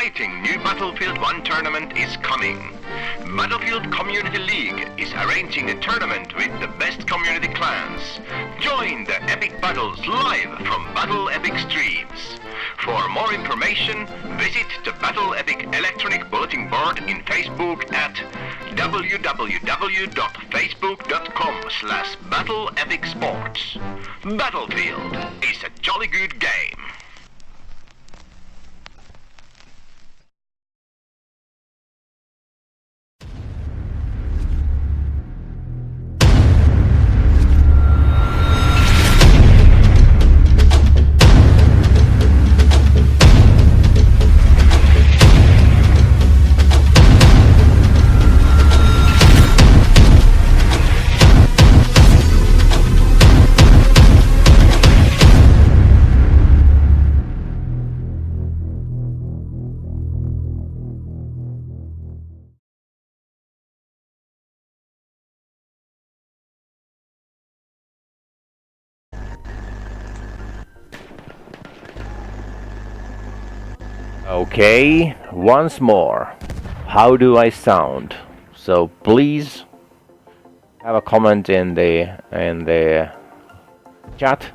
exciting new Battlefield 1 tournament is coming. Battlefield Community League is arranging a tournament with the best community clans. Join the epic battles live from Battle Epic streams. For more information, visit the Battle Epic electronic bulletin board in Facebook at www.facebook.com/BattleEpicSports. Battlefield is a jolly good game. Okay, once more, how do I sound? So please have a comment in the chat.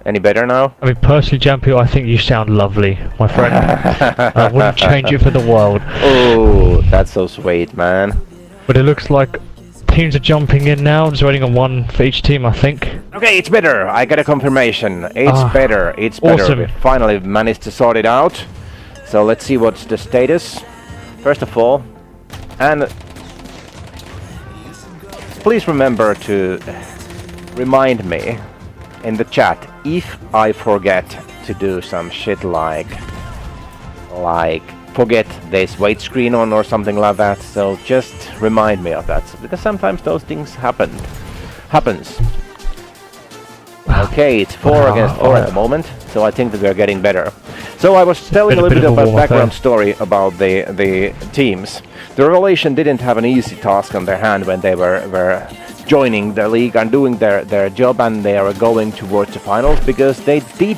Any better now? I mean, personally, Jumpy, I think you sound lovely, my friend. I wouldn't change it for the world. Oh, that's so sweet, man. But it looks like teams are jumping in now. Just waiting on one for each team, I think. Okay, it's better. I got a confirmation. It's better. It's better. Awesome. We finally managed to sort it out. So let's see what's the status. First of all, and please remember to remind me in the chat if I forget to do some shit like forget this wait screen on or something like that. So just remind me of that, because sometimes those things happens. Okay, it's 4 against 4 at the moment, so I think that we're getting better. So I was telling a little bit of a background story about the teams. The Revelation didn't have an easy task on their hand when they were joining the league and doing their job, and they are going towards the finals, because they did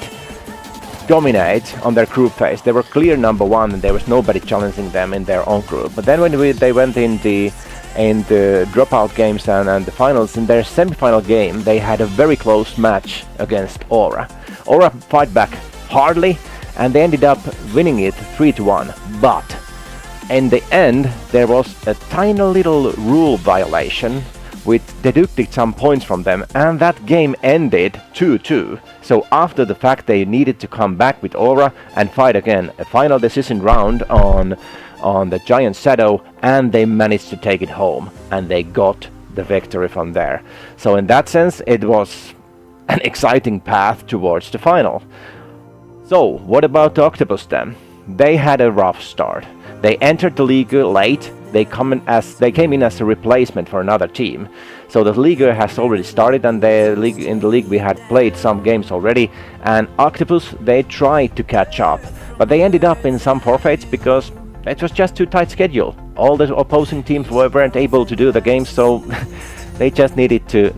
dominate on their group phase. They were clear number one, and there was nobody challenging them in their own group. But then when they went in the dropout games and the finals, in their semi-final game, they had a very close match against Aura. Aura fight back hardly, and they ended up winning it 3-1. But in the end, there was a tiny little rule violation which deducted some points from them, and that game ended 2-2. So after the fact, they needed to come back with Aura and fight again a final decision round on the Giant Shadow, and they managed to take it home, and they got the victory from there. So in that sense, it was an exciting path towards the final. So what about the OctapuzZ then? They had a rough start. They entered the league late. They came in as a replacement for another team. So the league has already started, and in the league we had played some games already. And OctapuzZ, they tried to catch up, but they ended up in some forfeits because it was just too tight schedule. All the opposing teams weren't able to do the games, so they just needed to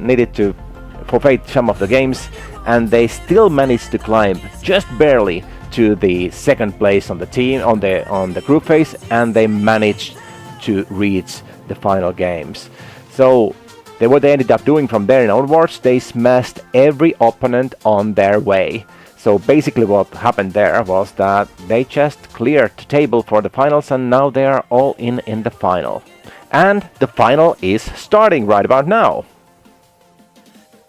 forfeit some of the games, and they still managed to climb just barely to the second place on the team on the group phase, and they managed to reach the final games. So what they ended up doing from there and onwards, they smashed every opponent on their way. So basically what happened there was that they just cleared the table for the finals, and now they are all in the final. And the final is starting right about now.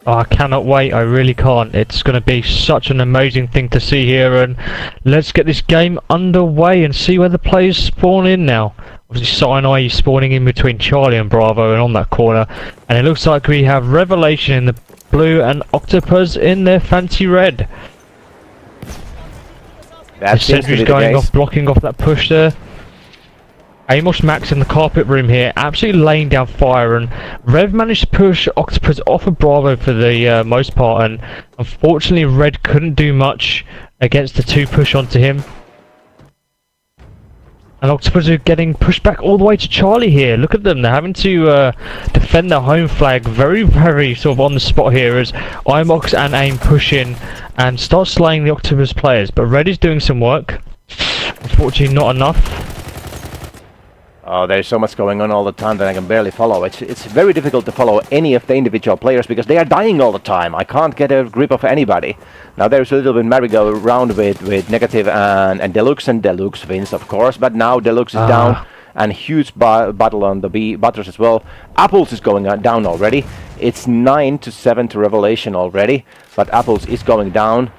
Oh, I cannot wait, I really can't. It's going to be such an amazing thing to see here, and let's get this game underway and see where the players spawn in now. Obviously Sinai spawning in between Charlie and Bravo and on that corner, and it looks like we have Revelation in the blue and OctapuzZ in their fancy red. That seems to be the going case. off, blocking off that push there. Amos Max in the carpet room here, absolutely laying down fire, and Rev managed to push OctapuzZ off of Bravo for the most part, and unfortunately Red couldn't do much against the 2 push onto him. And OctapuzZ are getting pushed back all the way to Charlie here. Look at them, they're having to defend their home flag very, very sort of on the spot here as Imox and AIM push in and start slaying the OctapuzZ players. But Red is doing some work. unfortunately not enough. Oh, there's so much going on all the time that I can barely follow. It's very difficult to follow any of the individual players because they are dying all the time. I can't get a grip of anybody. Now there's a little bit merry-go-round with Negative and Deluxe, and Deluxe wins, of course. But now Deluxe is down, and huge battle on the B butters as well. Apples is going down already. It's 9-7 to Revelation already, but Apples is going down.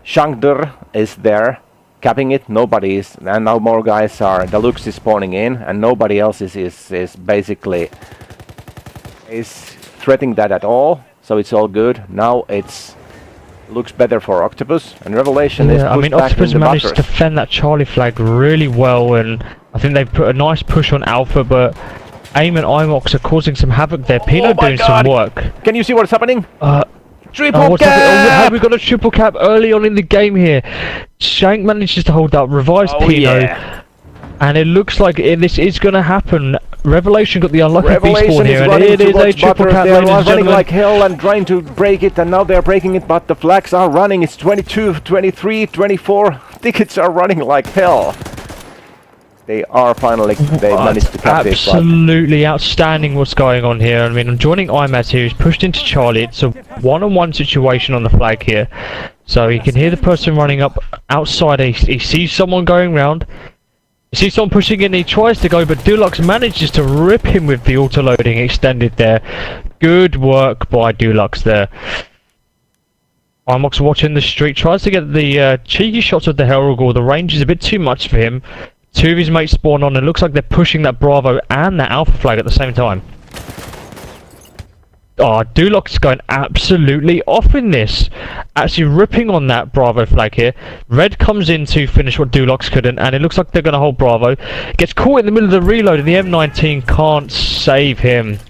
Shankder is there, capping it. Nobody is, and now more guys are. Deluxe is spawning in, and nobody else is basically threatening that at all. So it's all good. Now it's looks better for Octopus, and Revelation is pushed back Octopus in the managed to butters. defend that Charlie flag really well, and I think they've put a nice push on Alpha, but AIM and IMOX are causing some havoc there. Pino doing some work. Can you see what's happening? Triple what's happening? Oh, cap! we got a triple cap early on in the game here. Shank manages to hold up, revives Pino, and it looks like this is going to happen. Revelation got the unlucky V-spawn here, and it is a triple cap, They are ladies and running gentlemen. like hell and trying to break it, and now they're breaking it, but the flags are running. It's 22, 23, 24. Tickets are running like hell. They are finally, they managed to cap this. Absolutely outstanding what's going on here. I mean, I'm joining IMAZ here. He's pushed into Charlie. It's a one-on-one situation on the flag here. So he can hear the person running up outside. He sees someone going round. He sees someone pushing in. He tries to go, but Deluxe manages to rip him with the auto-loading extended there. Good work by Deluxe there. IMOX watching the street. Tries to get the cheeky shots of the Herald. The range is a bit too much for him. Two of his mates spawn on, and it looks like they're pushing that Bravo and that Alpha flag at the same time. Oh, Dulox is going absolutely off in this. Actually ripping on that Bravo flag here. Red comes in to finish what Dulox couldn't, and it looks like they're going to hold Bravo. Gets caught in the middle of the reload, and the M19 can't save him.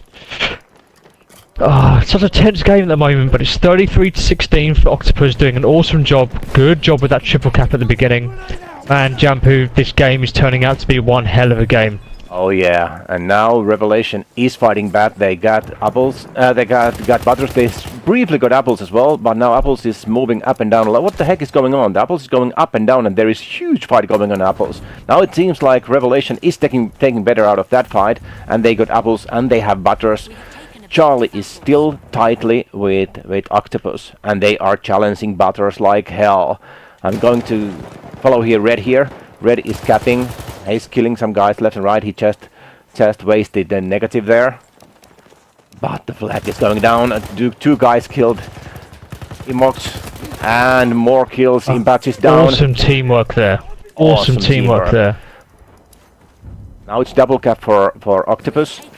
Oh, it's such a tense game at the moment, but it's 33-16 for OctapuzZ, doing an awesome job. Good job with that triple cap at the beginning. And Jampu, this game is turning out to be one hell of a game. Oh yeah, and now Revelation is fighting back. They got Apples, they got Butters. They briefly got Apples as well, but now Apples is moving up and down a lot. What the heck is going on? The Apples is going up and down, and there is huge fight going on Apples. Now it seems like Revelation is taking better out of that fight, and they got Apples and they have Butters. Charlie is still tightly with OctapuzZ, and they are challenging Butters like hell. I'm going to follow here Red here. Red is capping. He's killing some guys left and right. He just wasted the negative there. But the flag is going down. Two guys killed. Emox and more kills. Impact is down. Awesome teamwork there. Awesome teamwork there. Now it's double cap for OctapuzZ.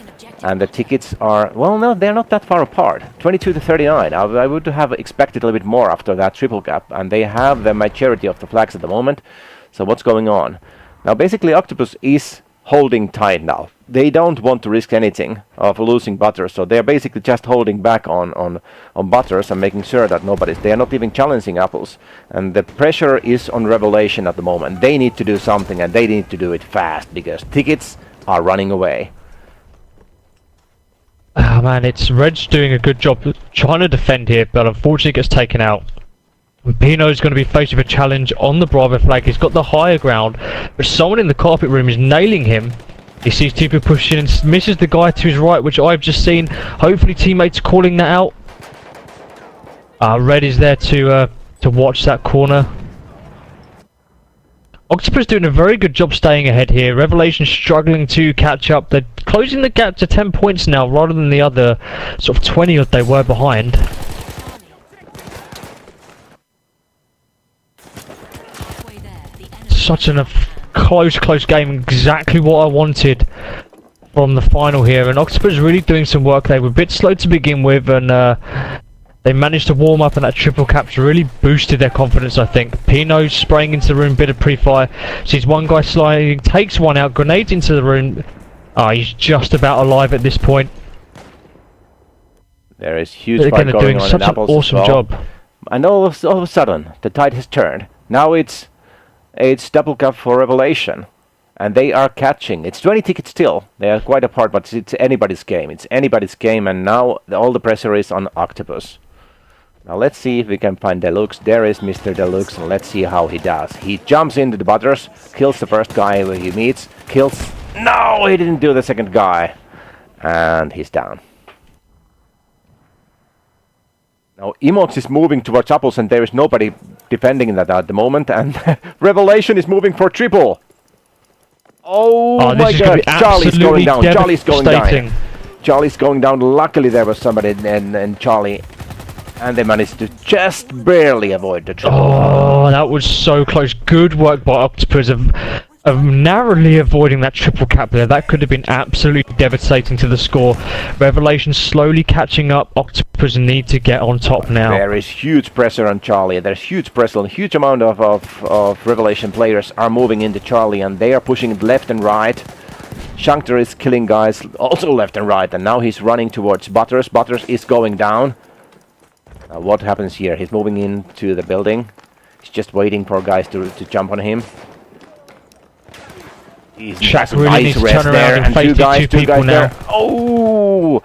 And the tickets are, well, no, they're not that far apart. 22-39. I would have expected a little bit more after that triple cap. And they have the majority of the flags at the moment. So what's going on? Now, basically, OctapuzZ is holding tight now. They don't want to risk anything of losing Butters. So they're basically just holding back on Butters and making sure that nobody's... They are not even challenging Apples. And the pressure is on Revelation at the moment. They need to do something, and they need to do it fast, because tickets are running away. Oh man, it's Red's doing a good job trying to defend here, but unfortunately gets taken out. Pino's going to be faced with a challenge on the Bravo flag. He's got the higher ground, but someone in the carpet room is nailing him. He sees two people pushing and misses the guy to his right, which I've just seen. Hopefully teammates calling that out. Red is there to watch that corner. OctapuzZ doing a very good job staying ahead here. Revelation struggling to catch up. They're closing the gap to 10 points now, rather than the other sort of 20 that they were behind. Such a close game. Exactly what I wanted from the final here. And OctapuzZ really doing some work. They were a bit slow to begin with, and they managed to warm up, and that triple cap's really boosted their confidence, I think. Pino spraying into the room, bit of pre-fire. Sees one guy sliding, takes one out, grenades into the room. He's just about alive at this point. There is huge fight going on in Apples as well. Job. And all of a sudden, the tide has turned. Now it's double cap for Revelation. And they are catching. It's 20 tickets still. They are quite apart, but it's anybody's game. It's anybody's game, and now all the pressure is on OctapuzZ. Now let's see if we can find Deluxe. There is Mr. Deluxe, and let's see how he does. He jumps into the butters, kills the first guy who he meets, kills... No, he didn't do the second guy. And he's down. Now Emox is moving towards apples, and there is nobody defending that at the moment, and Revelation is moving for triple. Oh my god, Charlie's going down, Charlie's going down. Charlie's going down, luckily there was somebody and Charlie, and they managed to just barely avoid the triple. Oh, that was so close. Good work by OctapuzZ of narrowly avoiding that triple cap there. That could have been absolutely devastating to the score. Revelation slowly catching up. OctapuzZ need to get on top now. There is huge pressure on Charlie. There's huge pressure. A huge amount of Revelation players are moving into Charlie, and they are pushing it left and right. Shankter is killing guys also left and right, and now he's running towards Butters. Butters is going down. What happens here? He's moving into the building. He's just waiting for guys to jump on him. Shaq really needs to turn around and face two people now. Oh!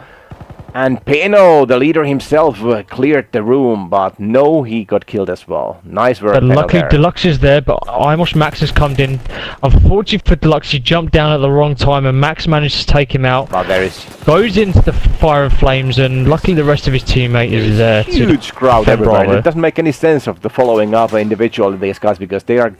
And Peno, the leader himself, cleared the room, but no, he got killed as well. Nice work. But luckily Deluxe is there, but almost Max has come in. Unfortunately for Deluxe, he jumped down at the wrong time, and Max managed to take him out. But there is... Goes into the fire and flames, and luckily the rest of his teammate is there. Huge crowd everywhere. It doesn't make any sense of the following up individually these guys, because they are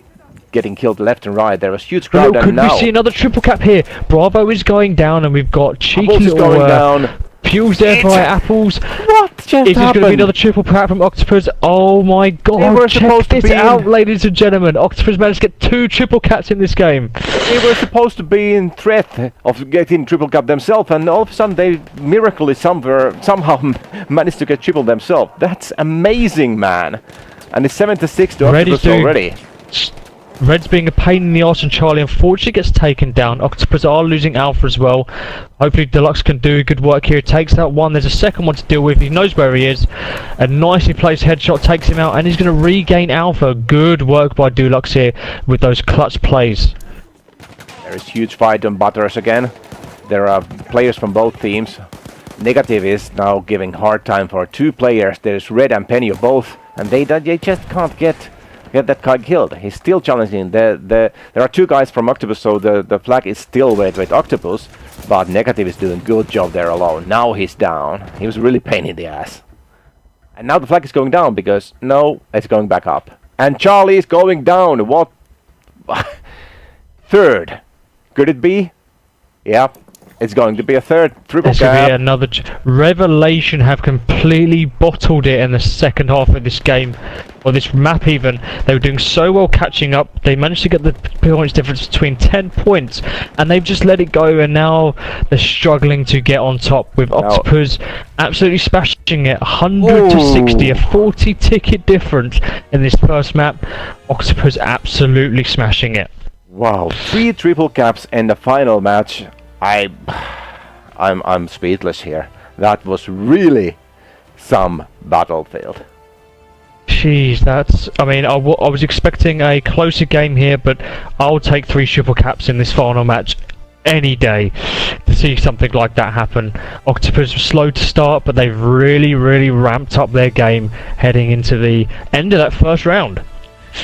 getting killed left and right. There was huge crowd, and now... Could we see another triple cap here? Bravo is going down, and we've got cheeky little... going down. Pules there via apples. What just happened? Is this going to be another triple cap from OctapuzZ? Oh my god, check this out, ladies and gentlemen. OctapuzZ managed to get 2 triple caps in this game. They were supposed to be in threat of getting triple cap themselves, and all of a sudden they miraculously somehow managed to get triple themselves. That's amazing, man. And it's 7-6 to OctapuzZ already. Red's being a pain in the arse, and Charlie unfortunately gets taken down. OctapuzZ are losing Alpha as well. Hopefully Deluxe can do good work here. Takes out one. There's a second one to deal with. He knows where he is. A nicely placed headshot takes him out, and he's going to regain Alpha. Good work by Deluxe here with those clutch plays. There is huge fight on Butters again. There are players from both teams. Negative is now giving hard time for 2 players. There's Red and Penny both, and they just can't get that guy killed. He's still challenging. There are 2 guys from OctapuzZ, so the flag is still with OctapuzZ, but Negative is doing a good job there alone. Now he's down. He was really pain in the ass. And now the flag is going down because, no, it's going back up. And Charlie is going down. What? Third. Could it be? Yeah. It's going to be a third triple cap. This will be another... Revelation have completely bottled it in the second half of this game, or this map even. They were doing so well catching up. They managed to get the points difference between 10 points, and they've just let it go, and now they're struggling to get on top with OctapuzZ absolutely smashing it. 100 to 60, a 40 ticket difference in this first map. OctapuzZ absolutely smashing it. Wow, 3 triple caps in the final match. I'm speechless here. That was really some battlefield. Jeez, that's... I mean, I was expecting a closer game here, but I'll take 3 triple caps in this final match any day to see something like that happen. OctapuzZ was slow to start, but they've really ramped up their game heading into the end of that first round.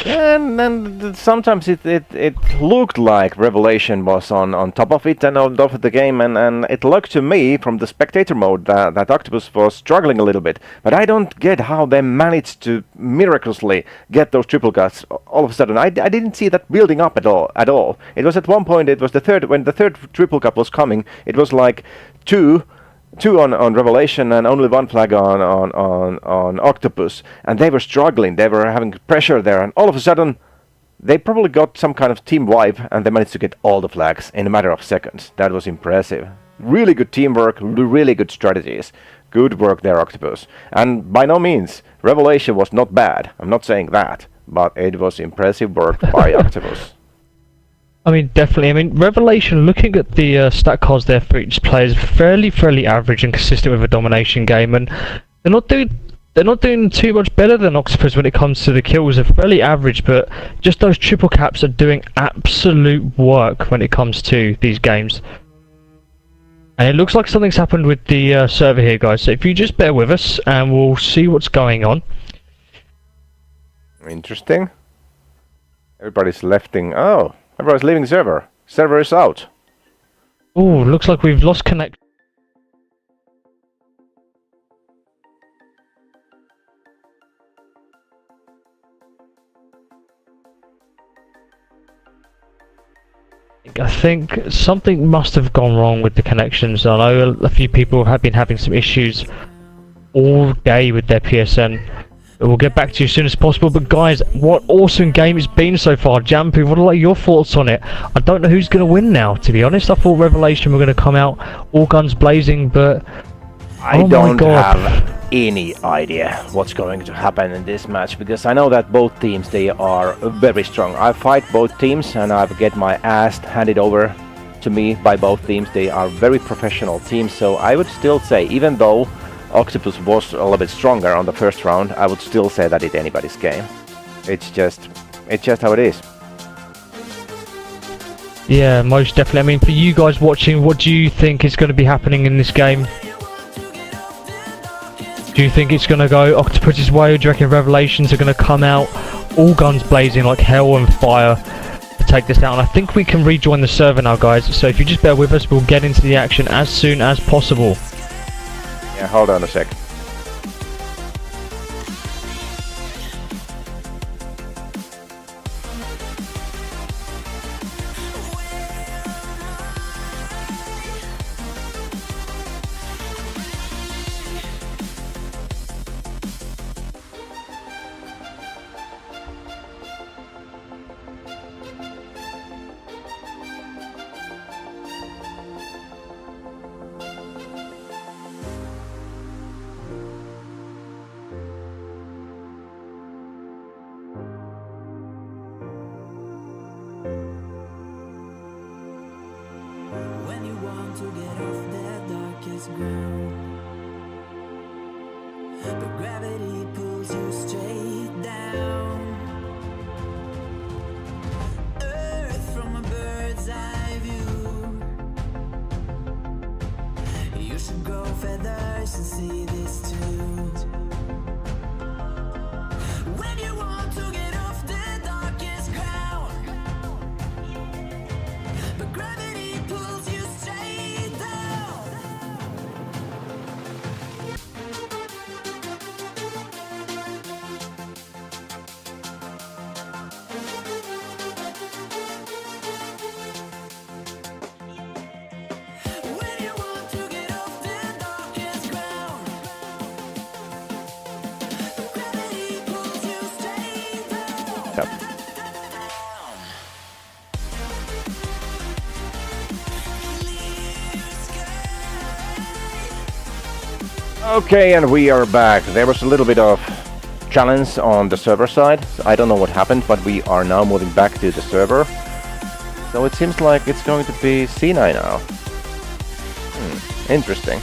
And sometimes it looked like Revelation was on top of it and on top of the game, and it looked to me from the spectator mode that OctapuzZ was struggling a little bit. But I don't get how they managed to miraculously get those triple caps all of a sudden. I didn't see that building up at all. It was at one point, it was the third, when the third triple cap was coming, it was like two on Revelation and only 1 flag on OctapuzZ, and they were struggling. They were having pressure there, and all of a sudden they probably got some kind of team wipe, and they managed to get all the flags in a matter of seconds. That was impressive. Really good teamwork, really good strategies. Good work there, OctapuzZ. And by no means, Revelation was not bad. I'm not saying that, but it was impressive work by OctapuzZ. I mean, definitely. I mean, Revelation, looking at the stat cards there for each player, is fairly average and consistent with a domination game, and they're not doing too much better than OctapuzZ when it comes to the kills. They're fairly average, but just those triple caps are doing absolute work when it comes to these games. And it looks like something's happened with the server here, guys. So if you just bear with us, and we'll see what's going on. Interesting. Everybody's leaving. Oh, everybody's leaving the server. Server is out. Oh, looks like we've lost connection. I think something must have gone wrong with the connections. I know a few people have been having some issues all day with their PSN. We'll get back to you as soon as possible. But guys, what awesome game it's been so far. Jampy, what are like your thoughts on it? I don't know who's going to win now, to be honest. I thought Revelation were going to come out all guns blazing, but I don't have any idea what's going to happen in this match, because I know that both teams, they are very strong. I fight both teams and I get my ass handed over to me by both teams. They are very professional teams, so I would still say, even though OctapuzZ was a little bit stronger on the first round, I would still say that it's anybody's game. It's just how it is. Yeah, most definitely. I mean, for you guys watching, what do you think is going to be happening in this game? Do you think it's going to go OctapuzZ's way, or do you reckon Revelations are going to come out all guns blazing like hell and fire to take this down? I think we can rejoin the server now, guys, so if you just bear with us, we'll get into the action as soon as possible. Yeah, hold on a sec. To get off that darkest ground, but gravity pulls you straight down. Earth from a bird's eye view. You should grow feathers and see this too. When you want to get off the darkest ground, but gravity pulls you straight down. When you want to get off the darkest ground, but gravity pulls you straight down. Yep. Okay, and we are back. There was a little bit of challenge on the server side. I don't know what happened, but we are now moving back to the server. So it seems like it's going to be C9 now. Interesting.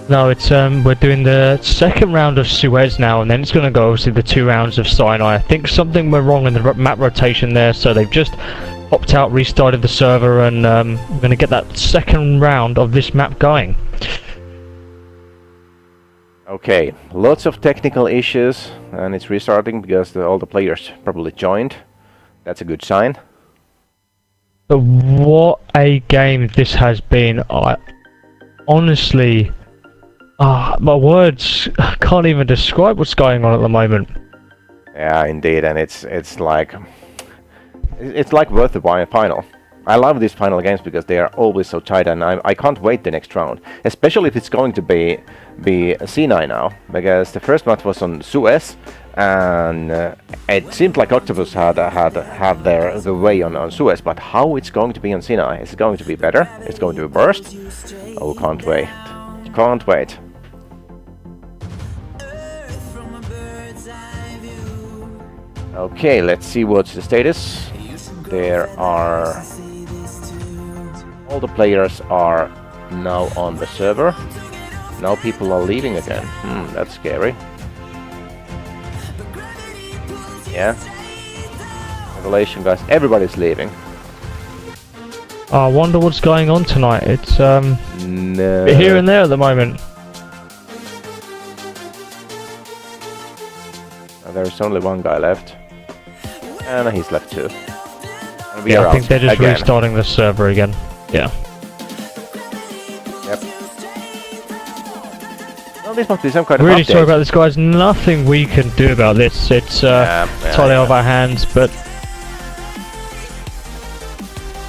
No, it's we're doing the second round of Suez now, and then it's going to go obviously the 2 rounds of Sinai. I think something went wrong in the map rotation there, so they've just popped out, restarted the server, and we're going to get that second round of this map going. Okay, lots of technical issues, and it's restarting because all the players probably joined. That's a good sign. But what a game this has been. I honestly, my words can't even describe what's going on at the moment. Yeah, indeed, and it's like worth the final. I love these final games because they are always so tight, and I can't wait the next round, especially if it's going to be a C9 now, because the first match was on Suez, and it seemed like OctapuzZ had the way on Suez, but how it's going to be on C9? Is it going to be better? It's going to be burst? Oh, can't wait. Can't wait. Okay, let's see what's the status. There are... all the players are now on the server. Now people are leaving again. That's scary. Yeah. Revelation, guys. Everybody's leaving. I wonder what's going on tonight. It's No. here and there at the moment. There's only one guy left. And he's left too. And we Yeah, are I think out they're just again. restarting the server again. Yeah. Yep. Well, this must be some kind of Really update. sorry about this, guys. Nothing we can do about this. It's entirely out of our hands, but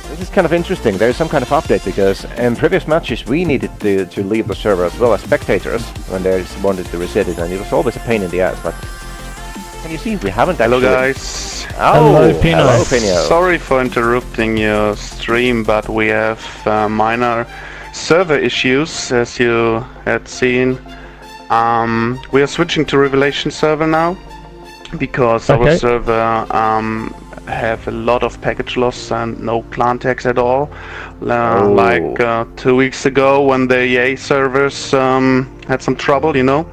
This is kind of interesting. There's some kind of update because in previous matches we needed to leave the server as well as spectators when they wanted to reset it, and it was always a pain in the ass. But can you see we haven't Hello actually... guys. Oh, Hello, Pino. Hello, Pino. Sorry for interrupting your stream, but we have minor server issues, as you had seen. We are switching to Revelation server now because our Okay. server have a lot of package loss and no clan tags at all. Oh. Like 2 weeks ago when the EA servers had some trouble, you know.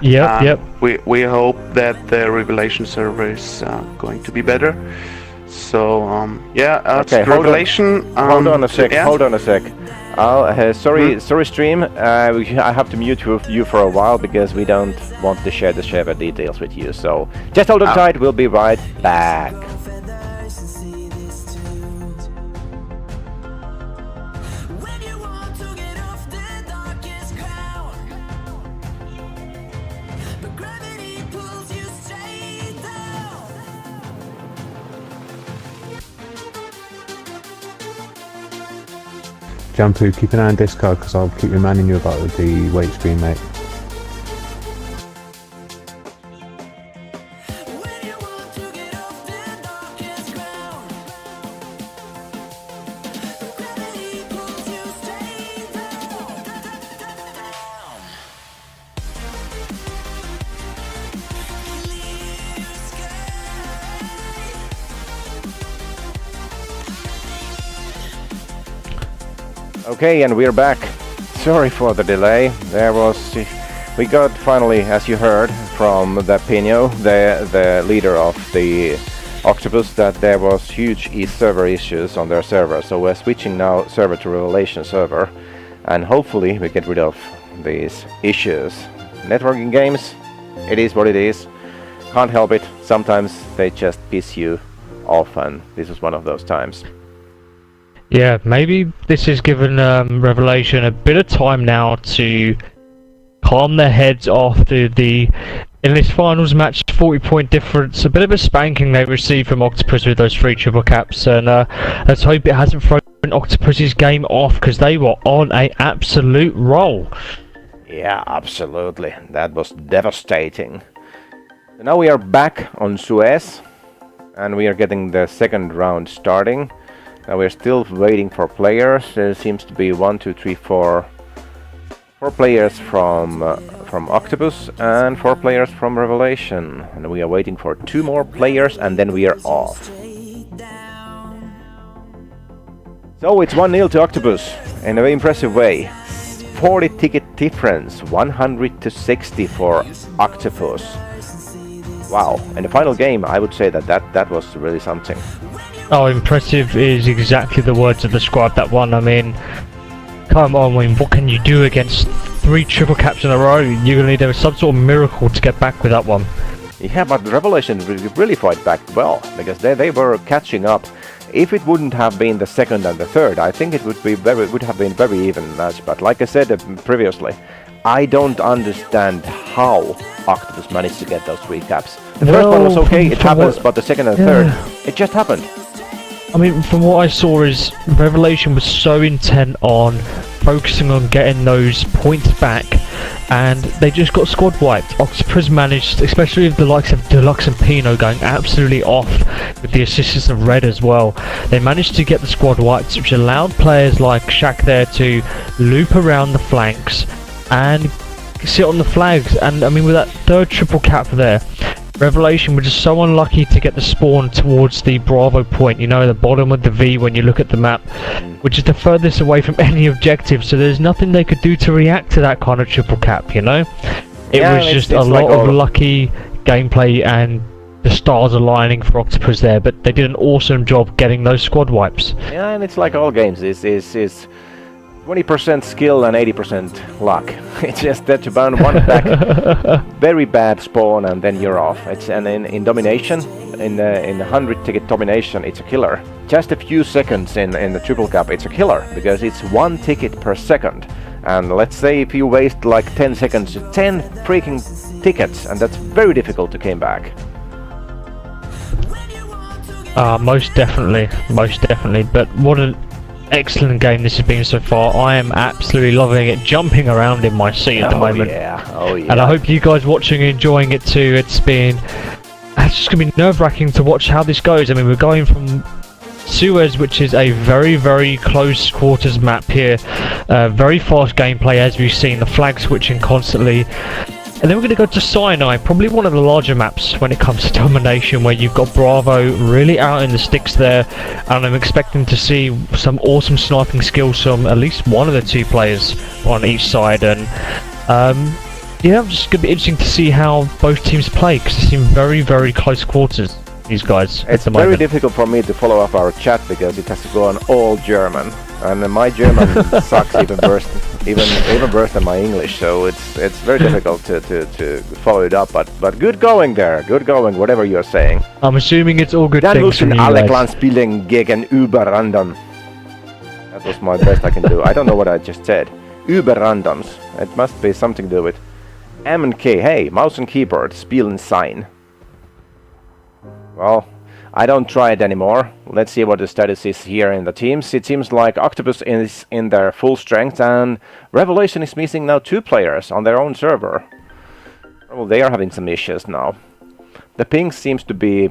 yep. We hope that the Revelation server is going to be better. So yeah, Okay, it's hold on. Revelation. Hold on a sec. Yeah? Hold on a sec. Sorry, stream. I have to mute you for a while because we don't want to share the server details with you. So just hold on tight. We'll be right back. When you want to get off the darkest ground, but gravity pulls you straight down. Jampu, keep an eye on Discord because I'll keep reminding you about the weight screen, mate. When you want to get off the darkest ground, but gravity pulls you straight down. Clear sky. Okay, and we're back. Sorry for the delay. We got finally, as you heard from the Pino, the leader of the OctapuzZ, that there was huge server issues on their server. So we're switching now server to Revelation server, and hopefully we get rid of these issues. Networking games, it is what it is. Can't help it. Sometimes they just piss you off, and this was one of those times. Yeah, maybe this has given Revelation a bit of time now to calm their heads after in this finals match, 40-point difference, a bit of a spanking they received from OctapuzZ with those 3 triple caps, and let's hope it hasn't thrown OctapuzZ's game off because they were on an absolute roll. Yeah, absolutely. That was devastating. So now we are back on Suez, and we are getting the second round starting. Now we're still waiting for players. There seems to be 4 players from OctapuzZ and 4 players from Revelation, and we are waiting for 2 more players, and then we are off. So it's 1-0 to OctapuzZ in a very impressive way. 40 ticket difference, 100 to 60 for OctapuzZ. Wow! In the final game, I would say that was really something. Oh, impressive is exactly the words to describe that one. I mean, come on, what can you do against 3 triple caps in a row? You're going to need some sort of miracle to get back with that one. Yeah, but Revelation really fought back well, because they were catching up. If it wouldn't have been the second and the third, I think it would have been very even match. But like I said previously, I don't understand how OctapuzZ managed to get those 3 caps. The first one was okay, it happens, but the second and third, it just happened. I mean, from what I saw is Revelation was so intent on focusing on getting those points back, and they just got squad wiped. OctapuzZ managed, especially with the likes of Deluxe and Pino going absolutely off with the assistance of Red as well. They managed to get the squad wiped, which allowed players like Shaq there to loop around the flanks and sit on the flags. And I mean, with that 3rd triple cap there, Revelation were just so unlucky to get the spawn towards the Bravo point, you know, the bottom of the V when you look at the map, which is the furthest away from any objective, so there's nothing they could do to react to that kind of triple cap, you know? It was just a lot of lucky gameplay and the stars aligning for OctapuzZ there, but they did an awesome job getting those squad wipes. Yeah, and it's like all games. It's 20% skill and 80% luck. It's just that you bound one back, very bad spawn, and then you're off. And in domination, in the 100 ticket domination, it's a killer. Just a few seconds in the triple cup, it's a killer because it's 1 ticket per second. And let's say if you waste like 10 seconds, 10 freaking tickets, and that's very difficult to come back. Most definitely. But what an excellent game this has been so far. I am absolutely loving it, jumping around in my seat at the moment. Oh yeah. And I hope you guys watching are enjoying it too. It's just going to be nerve-wracking to watch how this goes. I mean, we're going from Suez, which is a very, very close quarters map here. Very fast gameplay, as we've seen, the flag switching constantly. And then we're going to go to Sinai, probably one of the larger maps when it comes to domination, where you've got Bravo really out in the sticks there, and I'm expecting to see some awesome sniping skills from at least one of the two players on each side. And yeah, it's just going to be interesting to see how both teams play, because they seem very, very close quarters, these guys. It's at the very moment. difficult for me to follow up our chat because it has to go on all German, and my German sucks even worse than my English. So it's very difficult to follow it up. But good going there, good going. Whatever you're saying. I'm assuming it's all good Dan things from müssen you alle guys. Clan spielen gegen Überrandern. That was my best I can do. I don't know what I just said. Überrandons. It must be something to do with M and K. Hey, mouse and keyboard, spielen sign. Well, I don't try it anymore. Let's see what the status is here in the teams. It seems like OctapuzZ is in their full strength, and Revelation is missing now 2 players on their own server. Well, they are having some issues now. The ping seems to be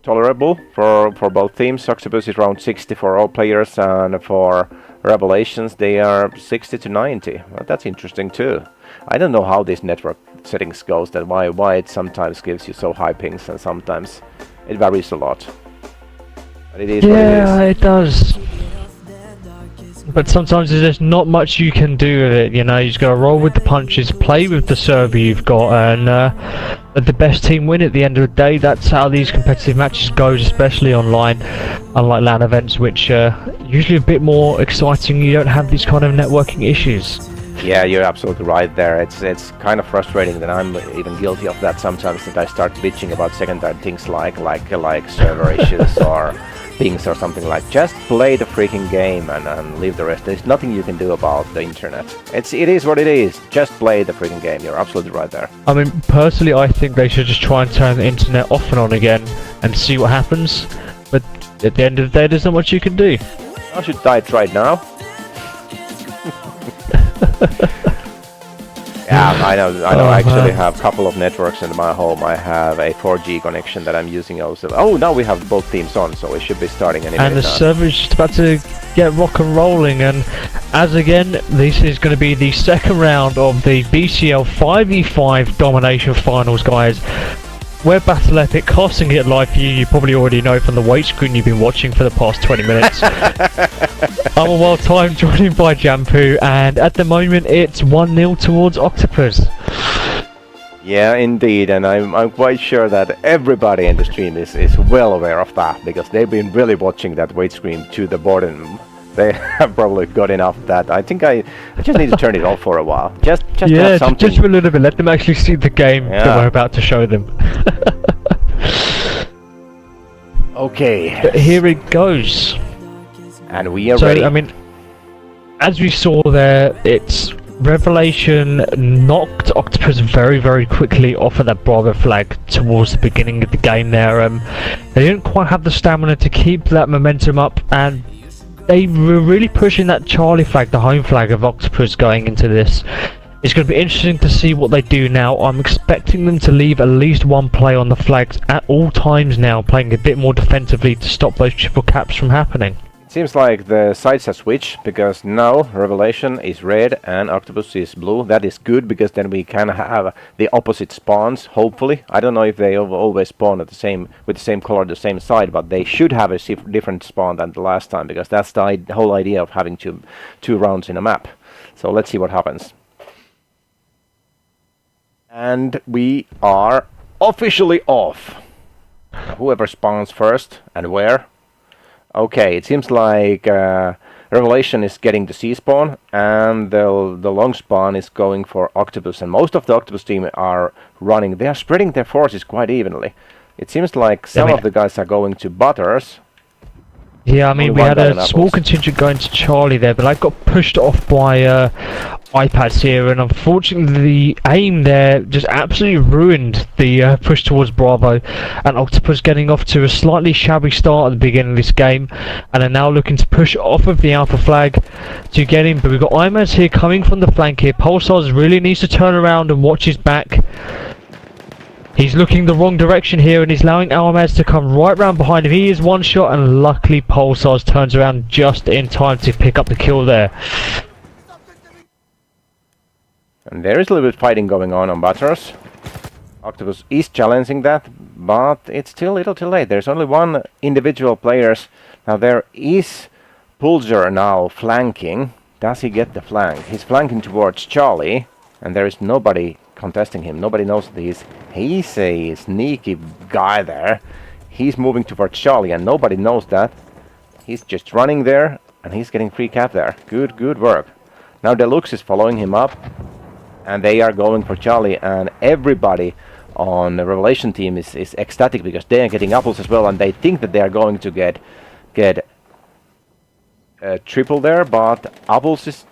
tolerable for both teams. OctapuzZ is around 60 for all players, and for Revelations they are 60 to 90. Well, that's interesting too. I don't know how this network settings goes, that why it sometimes gives you so high pings and sometimes it varies a lot. But it is what it is. It does. But sometimes there's just not much you can do with it, you know. You just gotta roll with the punches, play with the server you've got, and let the best team win at the end of the day. That's how these competitive matches go, especially online, unlike LAN events, which usually a bit more exciting. You don't have these kind of networking issues. Yeah, you're absolutely right there. It's kind of frustrating that I'm even guilty of that sometimes, that I start bitching about secondary things like server issues or things or something like. Just play the freaking game and leave the rest. There's nothing you can do about the internet. It is what it is. Just play the freaking game. You're absolutely right there. I mean, personally, I think they should just try and turn the internet off and on again and see what happens. But at the end of the day, there's not much you can do. I should die right now. Yeah, I know. I actually have a couple of networks in my home. I have a 4G connection that I'm using also. Oh, now we have both teams on, so it should be starting any And minute the now. server is just about to get rock and rolling, and as again, this is going to be the second round of the BCL 5v5 domination finals, guys. We're Battle Epic, casting it live for you. You probably already know from the wait screen you've been watching for the past 20 minutes. I'm a Wild Time, joined by Jampu, and at the moment it's 1-0 towards OctapuzZ. Yeah, indeed, and I'm quite sure that everybody in the stream is well aware of that, because they've been really watching that wait screen to the bottom. They have probably got enough of that. I think I just need to turn it off for a while. Just to have something. Just for a little bit. Let them actually see the game that we're about to show them. Okay. But here it goes. And we are ready. I mean, as we saw there, it's Revelation knocked OctapuzZ very, very quickly off of that Bravo flag towards the beginning of the game there. They didn't quite have the stamina to keep that momentum up, and they were really pushing that Charlie flag, the home flag of OctapuzZ, going into this. It's going to be interesting to see what they do now. I'm expecting them to leave at least one play on the flags at all times now, playing a bit more defensively to stop those triple caps from happening. Seems like the sides have switched, because now Revelation is red and OctapuzZ is blue. That is good, because then we can have the opposite spawns, hopefully. I don't know if they always spawn at with the same color, the same side, but they should have a different spawn than the last time, because that's the whole idea of having two rounds in a map. So let's see what happens. And we are officially off. Whoever spawns first and where. Okay, it seems like Revelation is getting the C spawn, and the long spawn is going for OctapuzZ, and most of the OctapuzZ team are running. They are spreading their forces quite evenly. It seems like some of the guys are going to Butters. Yeah, I mean, we had a small contingent going to Charlie there, but I got pushed off by iPads here, and unfortunately the aim there just absolutely ruined the push towards Bravo, and OctapuzZ getting off to a slightly shabby start at the beginning of this game, and are now looking to push off of the Alpha flag to get in. But we've got IMAZ here coming from the flank here. Pulsars really needs to turn around and watch his back. He's looking the wrong direction here, and he's allowing IMAZ to come right round behind him. He is one shot, and luckily Pulsars turns around just in time to pick up the kill there. And there is a little bit of fighting going on Butters. OctapuzZ is challenging that, but it's still a little too late. There's only one individual player. Now there is OctapuzZ now flanking. Does he get the flank? He's flanking towards Charlie, and there is nobody contesting him. Nobody knows that he's a sneaky guy there. He's moving towards Charlie, and nobody knows that. He's just running there, and he's getting free cap there. Good work. Now Deluxe is following him up, and they are going for Charlie, and everybody on the Revelation team is ecstatic because they are getting apples as well, and they think that they are going to get triple there, but apples is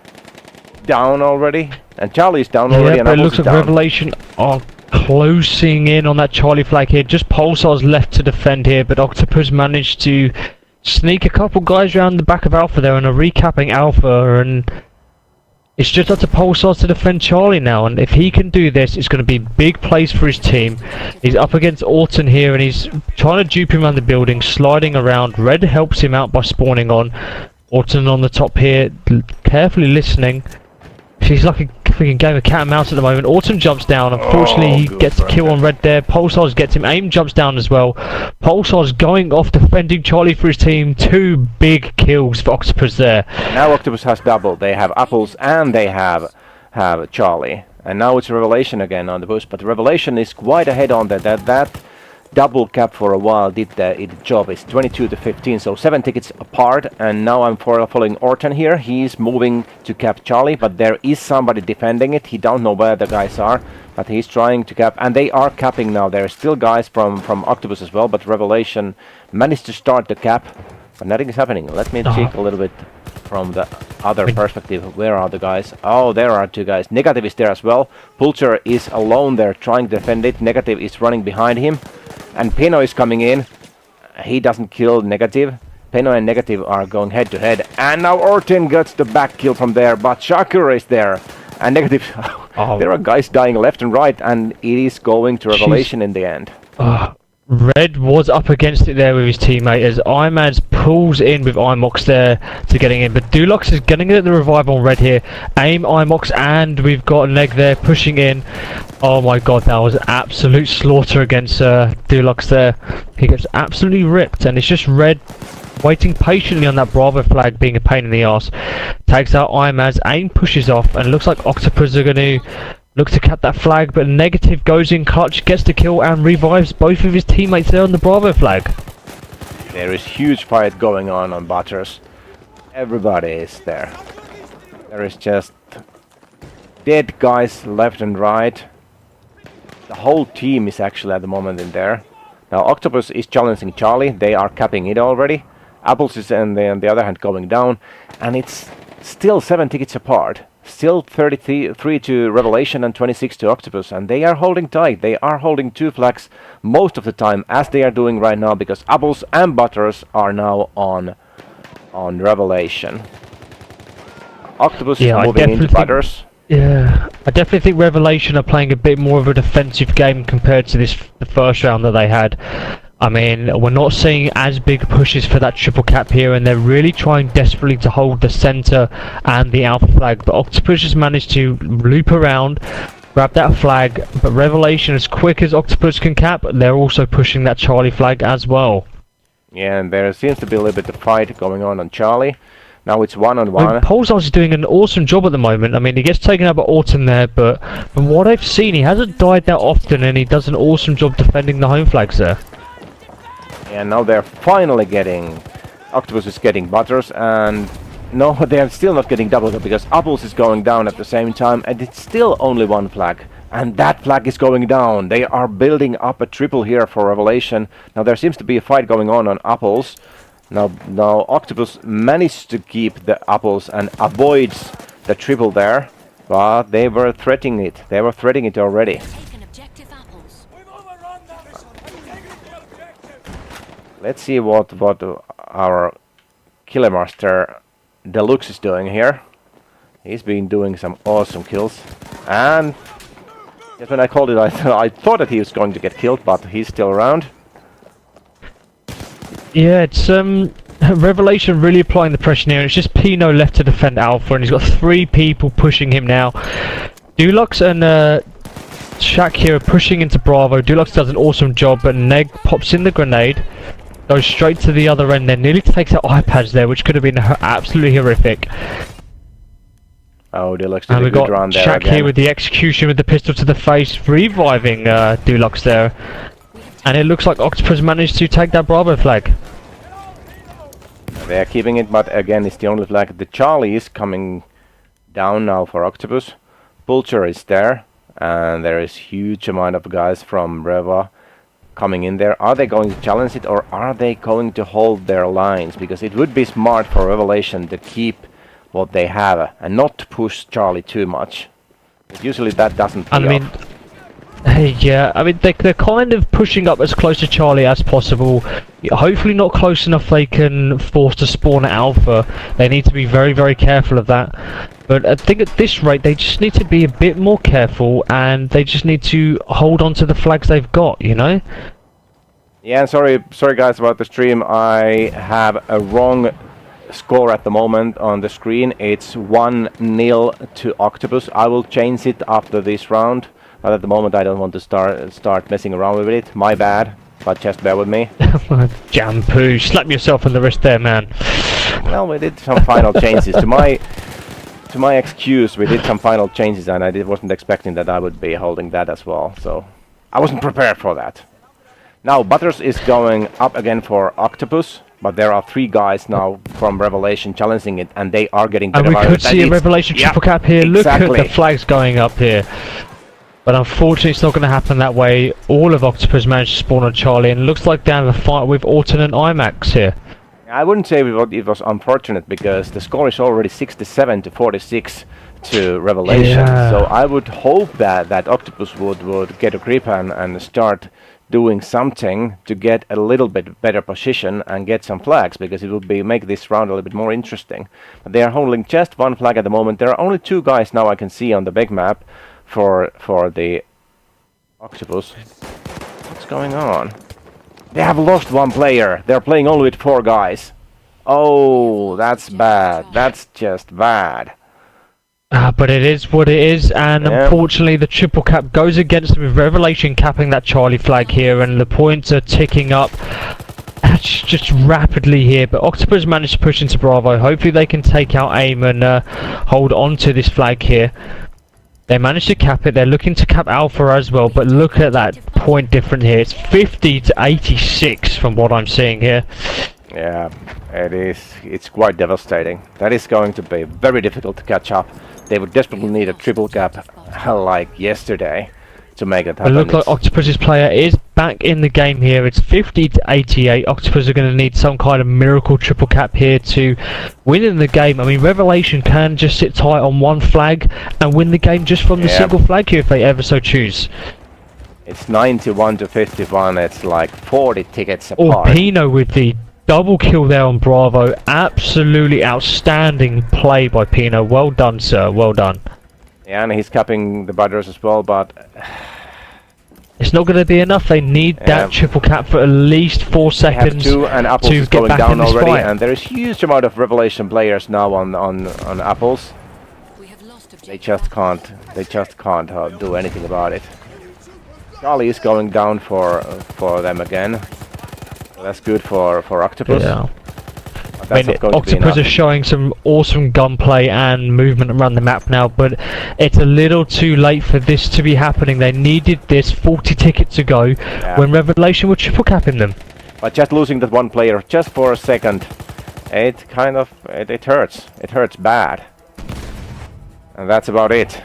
down already, and Charlie is down already, and but it apples looks is like down. Revelation are closing in on that Charlie flag here. Just Pulsar's left to defend here, but OctapuzZ managed to sneak a couple guys around the back of Alpha there and are recapping Alpha, and it's just up to Pulsar to defend Charlie now, and if he can do this, it's going to be big plays for his team. He's up against Orton here, and he's trying to dupe him around the building, sliding around. Red helps him out by spawning on. Orton on the top here, carefully listening. She's like a freaking game of cat and mouse at the moment. Orton jumps down. Unfortunately, he gets a kill on Red there. Pulsars gets him. Aim jumps down as well. Pulsar's going off defending Charlie for his team. 2 big kills for OctapuzZ there. Now OctapuzZ has double. They have apples and they have Charlie. And now it's Revelation again on the boost. But Revelation is quite ahead on that double cap for a while did the job. It's 22-15, so 7 tickets apart. And now I'm following Orton here. He's moving to cap Charlie, but there is somebody defending it. He don't know where the guys are, but he's trying to cap, and they are capping now. There are still guys from OctapuzZ as well, but Revelation managed to start the cap, but nothing is happening. Let me check a little bit from the other perspective. Where are the guys? Oh, there are 2 guys. Negative is there as well. Pulcher is alone there trying to defend it. Negative is running behind him. And Peno is coming in. He doesn't kill Negative. Peno and Negative are going head to head. And now Orton gets the back kill from there. But Shakur is there. And Negative. There are guys dying left and right. And it is going to Revelation in the end. Red was up against it there with his teammate as IMAZ pulls in with Imox there to getting in, but Dulux is getting the revive on Red here. Aim, Imox, and we've got Neg there pushing in. Oh my god, that was an absolute slaughter against Dulux there. He gets absolutely ripped, and it's just Red waiting patiently on that Bravo flag, being a pain in the arse. Takes out IMAZ, Aim pushes off, and it looks like OctapuzZ are going to look to cap that flag, but Negative goes in clutch, gets the kill, and revives both of his teammates there on the Bravo flag. There is huge fight going on Butters. Everybody is there. There is just dead guys left and right. The whole team is actually at the moment in there. Now OctapuzZ is challenging Charlie. They are capping it already. Apples is on the other hand going down, and it's still 7 tickets apart. Still 33 to Revelation and 26 to OctapuzZ, and they are holding tight. They are holding 2 flags most of the time, as they are doing right now, because Apples and Butters are now on Revelation. OctapuzZ is moving into Butters. Yeah, I definitely think Revelation are playing a bit more of a defensive game compared to the first round that they had. I mean, we're not seeing as big pushes for that triple cap here, and they're really trying desperately to hold the center and the Alpha flag, but OctapuzZ has managed to loop around, grab that flag, but Revelation, as quick as OctapuzZ can cap, they're also pushing that Charlie flag as well. Yeah, and there seems to be a little bit of fight going on Charlie. Now it's 1-on-1. Pulsar is doing an awesome job at the moment. I mean, he gets taken out by Orton there, but from what I've seen, he hasn't died that often, and he does an awesome job defending the home flags there. And now they're finally getting... OctapuzZ is getting butters, and... No, they're still not getting double kill because OctapuzZ is going down at the same time, and it's still only one flag. And that flag is going down. They are building up a triple here for Revelation. Now there seems to be a fight going on OctapuzZ. Now OctapuzZ managed to keep the apples and avoids the triple there, but they were threatening it. They were threatening it already. Taken objective apples. Let's see what our Killermaster Deluxe is doing here. He's been doing some awesome kills, and just when I called it, I thought that he was going to get killed, but he's still around. Yeah, it's Revelation really applying the pressure here. It's just Pino left to defend Alpha, and he's got 3 people pushing him now. Dulux and Shaq here are pushing into Bravo. Dulux does an awesome job, but Neg pops in the grenade, goes straight to the other end, then nearly takes out iPads there, which could have been absolutely horrific. Oh, Dulux did a good run there. Shaq again. here with the execution with the pistol to the face, reviving Dulux there. And it looks like OctapuzZ managed to take that Bravo flag. They are keeping it, but again, it's the only flag. The Charlie is coming down now for OctapuzZ. Vulture is there, and there is huge amount of guys from Reva coming in there. Are they going to challenge it, or are they going to hold their lines? Because it would be smart for Revelation to keep what they have and not to push Charlie too much. But usually that doesn't pay off. Yeah, I mean they're kind of pushing up as close to Charlie as possible. Hopefully not close enough they can force to spawn at Alpha. They need to be very, very careful of that. But I think at this rate they just need to be a bit more careful, and they just need to hold on to the flags they've got, you know? Yeah, sorry guys about the stream. I have a wrong score at the moment on the screen. It's 1-0 to OctapuzZ. I will change it after this round. But at the moment I don't want to start messing around with it. My bad, but just bear with me. Shampoo, slap yourself on the wrist there, man. Well, we did some final changes. To my excuse, we did some final changes, and I wasn't expecting that I would be holding that as well. So I wasn't prepared for that. Now Butters is going up again for OctapuzZ, but there are 3 guys now from Revelation challenging it, and they are getting better. And we could see a Revelation triple cap here. Exactly. Look at the flags going up here. But unfortunately it's not going to happen that way. All of OctapuzZ managed to spawn on Charlie, and it looks like they have a fight with Orton and IMAX here. I wouldn't say it was unfortunate, because the score is already 67 to 46 to Revelation. Yeah. So I would hope that OctapuzZ would get a grip and start doing something to get a little bit better position and get some flags, because it would make this round a little bit more interesting. But they are holding just 1 flag at the moment. There are only 2 guys now I can see on the big map for the OctapuzZ. What's going on? They have lost 1 player. They're playing only with 4 guys. Oh, that's bad. That's just bad. But it is what it is, and unfortunately the triple cap goes against them with Revelation capping that Charlie flag here, and the points are ticking up just rapidly here. But OctapuzZ managed to push into Bravo. Hopefully they can take out AIM and hold on to this flag here. They managed to cap it. They're looking to cap Alpha as well, but look at that point difference here. It's 50 to 86 from what I'm seeing here. Yeah, it is. It's quite devastating. That is going to be very difficult to catch up. They would desperately need a triple cap like yesterday to make it happen. It looks like OctapuzZ's player is back in the game here. It's 50 to 88. OctapuzZ are going to need some kind of miracle triple cap here to win in the game. I mean, Revelation can just sit tight on 1 flag and win the game just from the single flag here if they ever so choose. It's 91 to 51. It's like 40 tickets apart. Oh, Pino with the double kill there on Bravo. Absolutely outstanding play by Pino. Well done, sir. Well done. Yeah, and he's capping the butters as well, but it's not going to be enough. They need that triple cap for at least 4 seconds. They have 2, and OctapuzZ is going down already, and there is huge amount of Revelation players now on OctapuzZ. They just can't do anything about it. Charlie is going down for them again. So that's good for OctapuzZ. Yeah. I mean, OctapuzZ is showing some awesome gunplay and movement around the map now, but it's a little too late for this to be happening. They needed this 40 tickets to go when Revelation were triple capping them. But just losing that one player just for a second, it kind of it hurts. It hurts bad. And that's about it.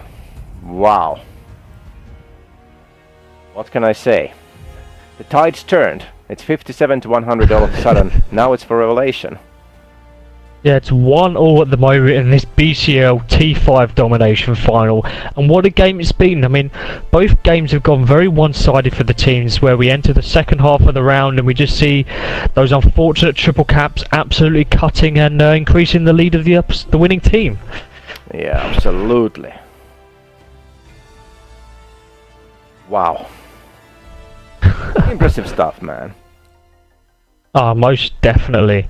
Wow. What can I say? The tide's turned. It's 57 to 100 all of a sudden. Now it's for Revelation. Yeah, it's 1-1 at the moment in this BCL T5 domination final. And what a game it's been. I mean, both games have gone very one-sided for the teams, where we enter the second half of the round and we just see those unfortunate triple caps absolutely cutting and increasing the lead of the winning team. Yeah, absolutely. Wow. Impressive stuff, man. Ah, most definitely.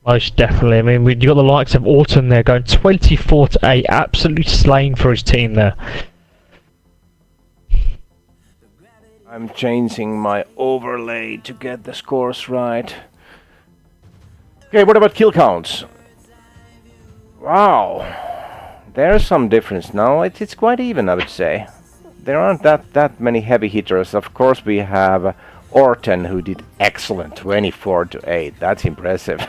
Most definitely. I mean, you got the likes of Autumn there going 24 to 8, absolutely slaying for his team there. I'm changing my overlay to get the scores right. Okay, what about kill counts? Wow. There's some difference now. It's quite even, I would say. There aren't that many heavy hitters. Of course, we have Orton, who did excellent, 24 to 8. That's impressive.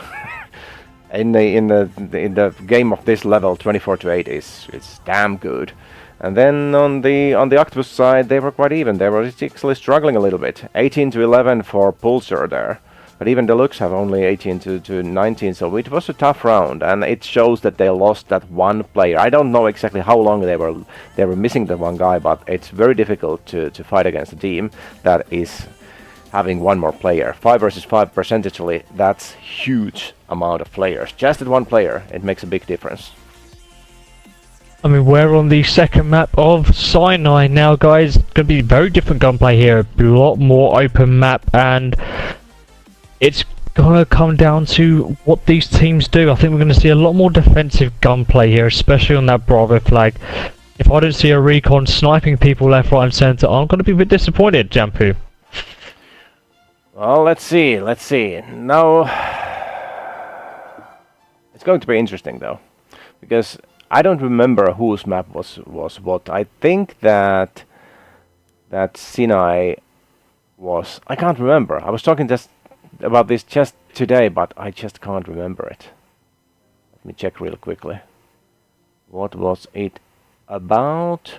In the game of this level, 24 to 8 is damn good. And then on the OctapuzZ side, they were quite even. They were actually struggling a little bit. 18 to 11 for Pulsar there. But even Deluxe have only 18 to 19, so it was a tough round, and it shows that they lost that one player. I don't know exactly how long they were missing the one guy, but it's very difficult to fight against a team that is having one more player. 5 versus 5 percentagely, that's huge amount of players. Just that one player, it makes a big difference. I mean, we're on the second map of Sinai now, guys. Going to be very different gunplay here, a lot more open map, and it's gonna come down to what these teams do. I think we're going to see a lot more defensive gunplay here, especially on that Bravo flag. If I don't see a recon sniping people left, right and centre, I'm going to be a bit disappointed, Jampu. Well, let's see. Now, it's going to be interesting though, because I don't remember whose map was what. I think that Sinai was. I can't remember. I was talking just about this just today, but I just can't remember it. Let me check real quickly. What was it about?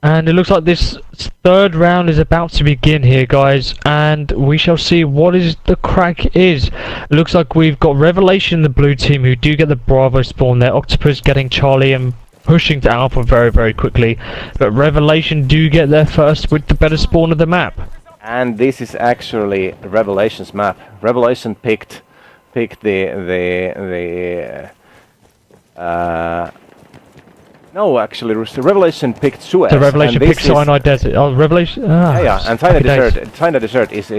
And it looks like this third round is about to begin here, guys, and we shall see what is the crack is. It looks like we've got Revelation, the blue team, who do get the Bravo spawn there. OctapuzZ getting Charlie and pushing to Alpha very, very quickly, but Revelation do get there first with the better spawn of the map. And this is actually Revelation's map. Revelation picked no, actually, Revelation picked Suez. The Revelation picked Sinai Desert. Oh, Revelation. Yeah, and Sinai Desert is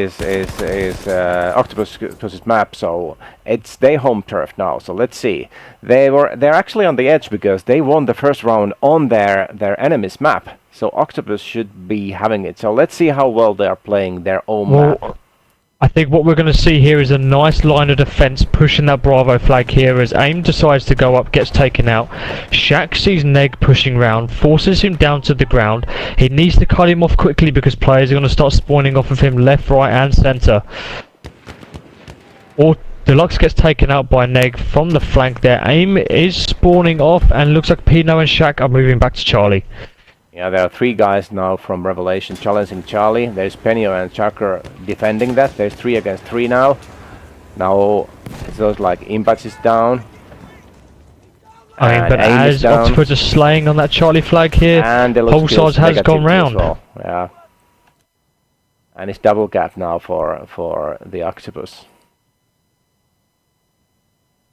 OctapuzZ's map, so it's their home turf now. So let's see. They're actually on the edge because they won the first round on their enemy's map. So OctapuzZ should be having it. So let's see how well they are playing their own map. I think what we're going to see here is a nice line of defense pushing that Bravo flag here as AIM decides to go up, gets taken out. Shaq sees Neg pushing round, forces him down to the ground. He needs to cut him off quickly because players are going to start spawning off of him left, right and centre. Or Deluxe gets taken out by Neg from the flank there. AIM is spawning off and looks like Pino and Shaq are moving back to Charlie. Yeah, there are 3 guys now from Revelation challenging Charlie. There's Penio and Chakra defending that. There's 3 against 3 now. Now it looks like Impact is down. I mean, but as OctapuzZ is slaying on that Charlie flag here, Pulsar has gone round. Well. Yeah. And it's double gap now for the OctapuzZ.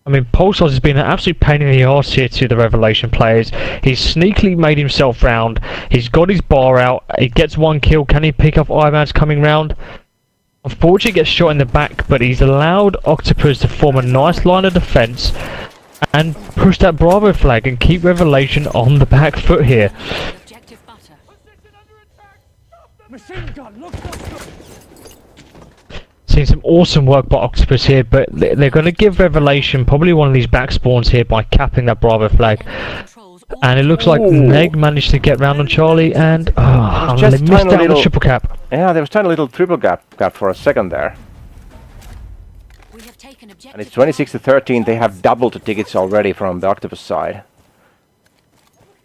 I mean, Pulsar has been an absolute pain in the arse here to the Revelation players. He's sneakily made himself round. He's got his bar out. He gets 1 kill. Can he pick up Ivan's coming round? Unfortunately, he gets shot in the back, but he's allowed OctapuzZ to form a nice line of defense and push that Bravo flag and keep Revelation on the back foot here. Objective butter. Seeing some awesome work by OctapuzZ here, but they're going to give Revelation probably one of these back spawns here by capping that Bravo flag. Controls And it looks like Ooh. Neg managed to get round on Charlie, and they just missed tiny out on the little- triple cap. Yeah, there was tiny little triple gap for a second there. We have taken objective. And it's 26 to 13. They have doubled the tickets already from the OctapuzZ side.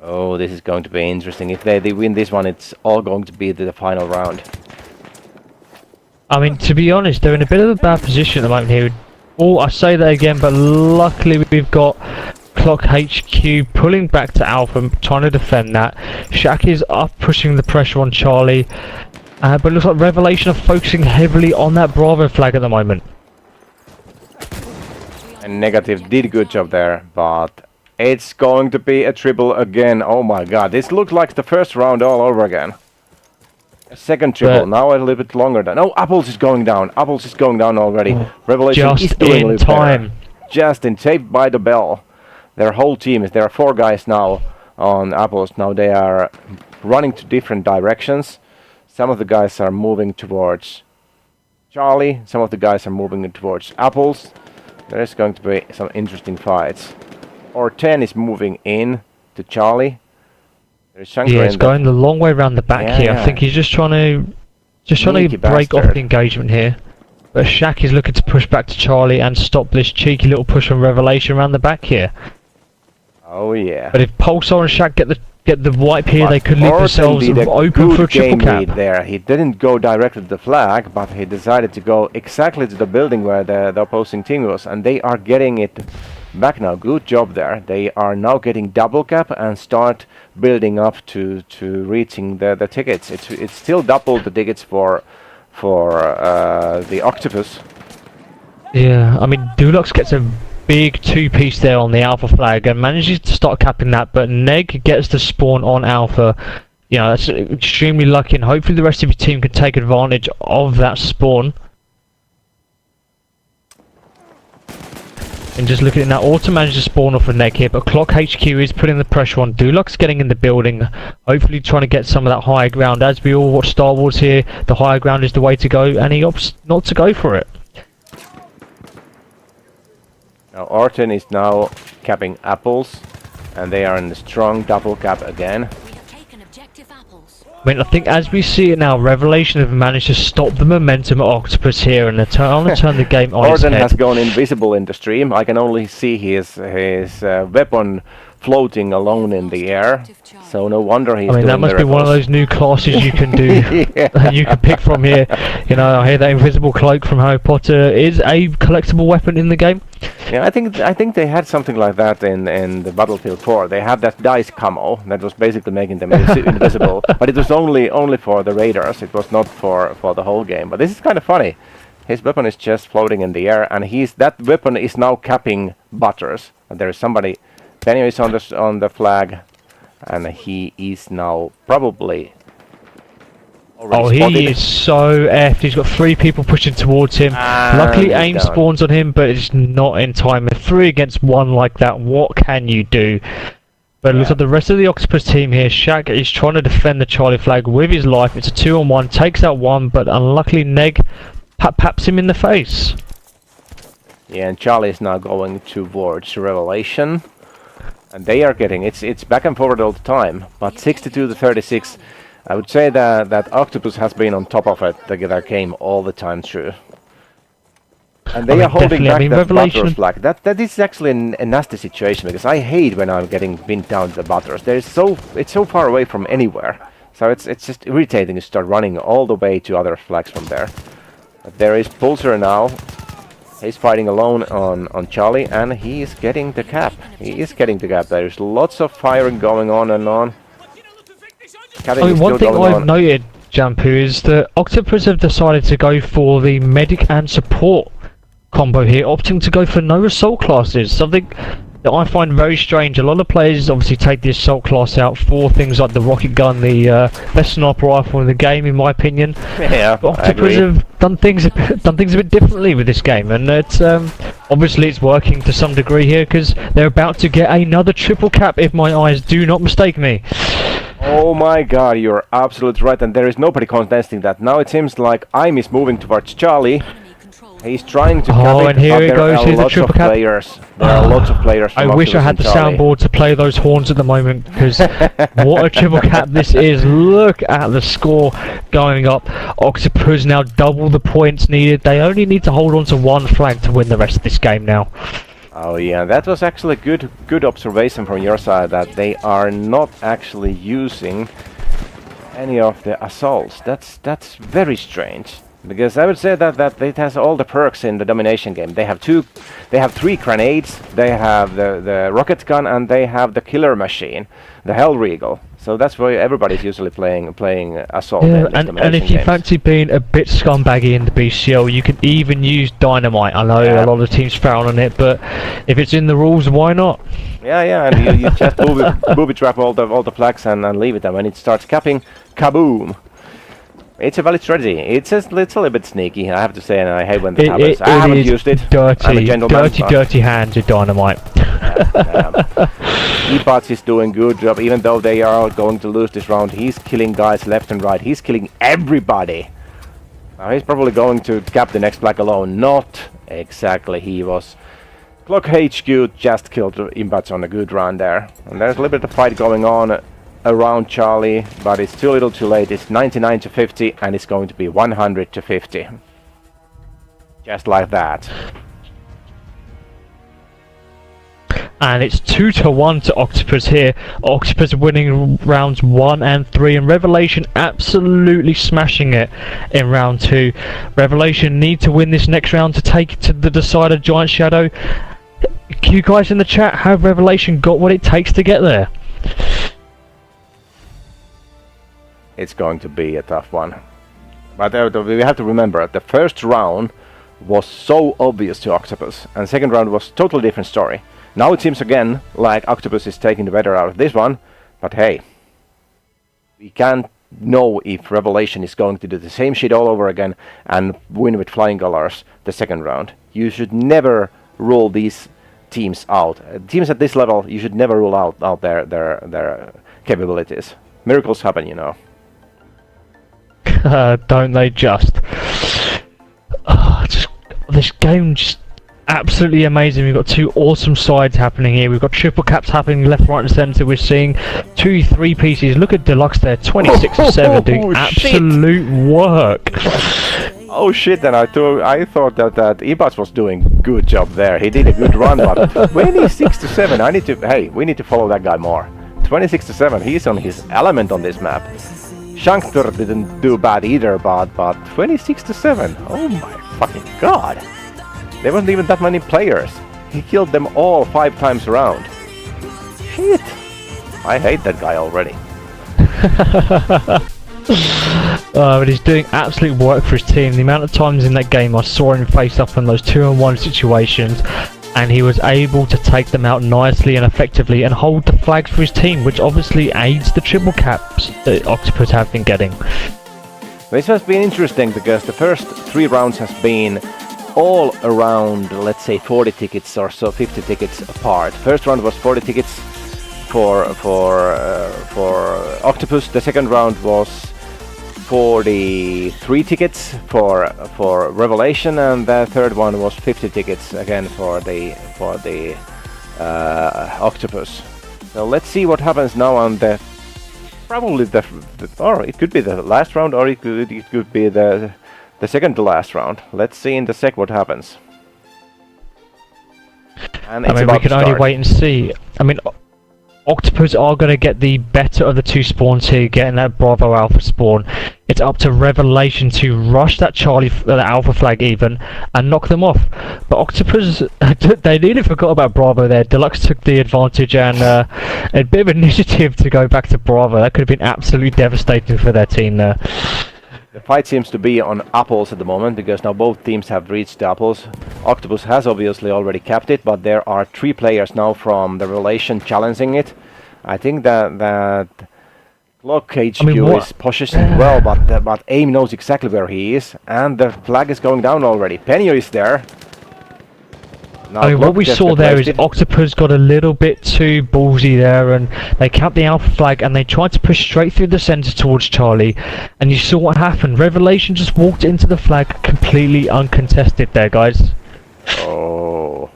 Oh, this is going to be interesting. If they win this one, it's all going to be the final round. I mean, to be honest, they're in a bit of a bad position at the moment here. Oh, I say that again, but luckily we've got Clock HQ pulling back to Alpha, trying to defend that. Shaq is up, pushing the pressure on Charlie. But it looks like Revelation are focusing heavily on that Bravo flag at the moment. And Negative did a good job there, but it's going to be a triple again. Oh my god, this looks like the first round all over again. A second triple, But now a little bit longer than... Oh, Apples is going down. Apples is going down already. Revelation is Just doing a in little time. better. Just in, saved by the bell. Their whole team is... There are 4 guys now on Apples. Now they are running to different directions. Some of the guys are moving towards Charlie. Some of the guys are moving towards Apples. There is going to be some interesting fights. Or 10 is moving in to Charlie. There's Shankar Yeah, in it's the- going the long way around the back Yeah, here. yeah. I think he's just trying to Sneaky break off bastard. the engagement here. But Shaq is looking to push back to Charlie and stop this cheeky little push from Revelation around the back here. Oh yeah. But if Pulsar and Shaq get the wipe here, But they could leave Orton themselves did a open for a good triple game cap. lead there. He didn't go directly to the flag, but he decided to go exactly to the building where the opposing team was, and they are getting it back now. Good job there. They are now getting double cap and start building up to reaching the tickets. It's still double the tickets for the OctapuzZ. Yeah, I mean, Dulux gets a big 2-piece there on the Alpha flag and manages to start capping that, but Neg gets the spawn on Alpha. You know, that's extremely lucky, and hopefully the rest of your team can take advantage of that spawn. And just looking at that, Auto managed to spawn off a Neg here, but Clock HQ is putting the pressure on. Dulux getting in the building, hopefully trying to get some of that higher ground. As we all watch Star Wars here, the higher ground is the way to go, and he opts not to go for it. Now Orton is now capping Apples, and they are in a strong double cap again. We have taken objective apples. I mean, I think as we see it now, Revelation have managed to stop the momentum of OctapuzZ here, and they're trying to turn the game on its Orton head. has gone invisible in the stream. I can only see his weapon floating alone in the air. So no wonder he's I mean, doing that must be one of miracles. those new classes you can do, Yeah. you can pick from here. You know, I hear that invisible cloak from Harry Potter is a collectible weapon in the game. Yeah, I think they had something like that in the Battlefield 4. They had that dice camo that was basically making them invisible, but it was only for the raiders. It was not for the whole game. But this is kind of funny. His weapon is just floating in the air, and that weapon is now capping Butters. And there is somebody. Benio is on the flag, and he is now probably. Oh, already spotted. he is so effed. He's got 3 people pushing towards him. And Luckily, he's aim down. spawns on him, but it's not in time. With 3 against 1 like that, what can you do? But it looks like the rest of the OctapuzZ team here, Shaq is trying to defend the Charlie flag with his life. It's a 2-on-1, takes out 1, but unluckily Neg paps him in the face. Yeah, and Charlie is now going towards Revelation. And they are getting, it's back and forward all the time. But 62 to 36, I would say that OctapuzZ has been on top of it, their game all the time through. And they I mean, are holding definitely, back I mean, that Revelation- Butters flag. That is actually a nasty situation, because I hate when I'm getting pinned down to the Butters. It's so far away from anywhere. So it's just irritating to start running all the way to other flags from there. But there is Pulsar now. He's fighting alone on Charlie, and he is getting the cap. He is getting the cap. There's lots of firing going on and on. Capping I mean, is one still thing going I've on. noted, Jampu, is that OctapuzZ have decided to go for the medic and support combo here, opting to go for no assault classes. Something that I find very strange. A lot of players obviously take the assault class out for things like the rocket gun, the best sniper rifle in the game, in my opinion. Yeah, But I agree. OctapuzZ have done things a bit differently with this game, and it's obviously it's working to some degree here because they're about to get another triple cap, if my eyes do not mistake me. Oh my god, you're absolutely right, and there is nobody contesting that. Now it seems like Aim is moving towards Charlie, Enemy controls He's trying to Oh, cap and it, here but it there goes, are here's the lots of triple cap. players. There are lots of players I from wish I Octopus had the and Charlie. soundboard to play those horns at the moment, because what a triple cap this is. Look at the score going up. OctapuzZ now double the points needed. They only need to hold on to one flag to win the rest of this game now. Oh yeah, that was actually good observation from your side, that they are not actually using any of the assaults. That's very strange. Because I would say that it has all the perks in the domination game. They have 3 grenades, they have the rocket gun, and they have the killer machine, the Hell Regal. So that's why everybody's usually playing assault. Yeah, in and if you games. fancy being a bit scumbaggy in the BCL, you can even use dynamite. I know Yeah. a lot of teams frown on it, but if it's in the rules, why not? Yeah, and you just booby trap all the flags and leave it, and when it starts capping, kaboom! It's a valid strategy. It's a little bit sneaky, I have to say, and I hate when that happens. I haven't used it. I'm a gentleman, Dirty hands with dynamite. OctapuzZ is doing good job, even though they are going to lose this round. He's killing guys left and right. He's killing everybody. Now he's probably going to cap the next flag alone. Not exactly. He was. Clock HQ just killed OctapuzZ on a good run there. And there's a little bit of fight going on around Charlie, but it's too little too late. It's 99 to 50, and it's going to be 100 to 50. Just like that. And it's 2-1 to OctapuzZ here. OctapuzZ winning rounds 1 and 3, and Revelation absolutely smashing it in round 2. Revelation need to win this next round to take it to the decider, Giant Shadow. You guys in the chat, have Revelation got what it takes to get there? It's going to be a tough one. But we have to remember, the first round was so obvious to OctapuzZ, and second round was totally different story. Now it seems again like OctapuzZ is taking the better out of this one, but hey, we can't know if Revelation is going to do the same shit all over again and win with flying colors the second round. You should never rule these teams out. Teams at this level, you should never rule out their capabilities. Miracles happen, you know. Don't they just? This game just absolutely amazing. We've got 2 awesome sides happening here. We've got triple caps happening left, right and centre. We're seeing 2 3 pieces. Look at Deluxe there, 26-7 doing absolute work. Oh shit, and I thought that OctapuzZ was doing good job there. He did a good run, but 26-7, we need to follow that guy more. 26-7, he's on his element on this map. Shankter didn't do bad either, but 26-7, oh my fucking god. There wasn't even that many players. He killed them all 5 times around. Shit. I hate that guy already. But he's doing absolute work for his team. The amount of times in that game I saw him face up in those 2-on-1 situations, and he was able to take them out nicely and effectively and hold the flags for his team, which obviously aids the triple caps that OctapuzZ have been getting. This has been interesting because the first 3 rounds has been all around, let's say 40 tickets or so, 50 tickets apart. First round was 40 tickets for OctapuzZ. The second round was 43 tickets for Revelation, and the third one was 50 tickets again for the OctapuzZ. So let's see what happens now on the probably or it could be the last round, or it could be the second to last round. Let's see in the sec what happens. And it's we can only wait and see. I mean, OctapuzZ are going to get the better of the 2 spawns here, getting that Bravo Alpha spawn. It's up to Revelation to rush that Charlie Alpha flag even and knock them off. But OctapuzZ, they nearly forgot about Bravo there. Deluxe took the advantage and a bit of initiative to go back to Bravo. That could have been absolutely devastating for their team there. The fight seems to be on apples at the moment, because now both teams have reached the apples. OctapuzZ has obviously already capped it, but there are 3 players now from the Revelation challenging it. I think that Clock HQ is positioned well, but AIM knows exactly where he is, and the flag is going down already. Penio is there. Now I mean, what Block we just saw there is replaced it. OctapuzZ got a little bit too ballsy there, and they capped the alpha flag and they tried to push straight through the center towards Charlie, and you saw what happened. Revelation just walked into the flag completely uncontested there, guys. Oh.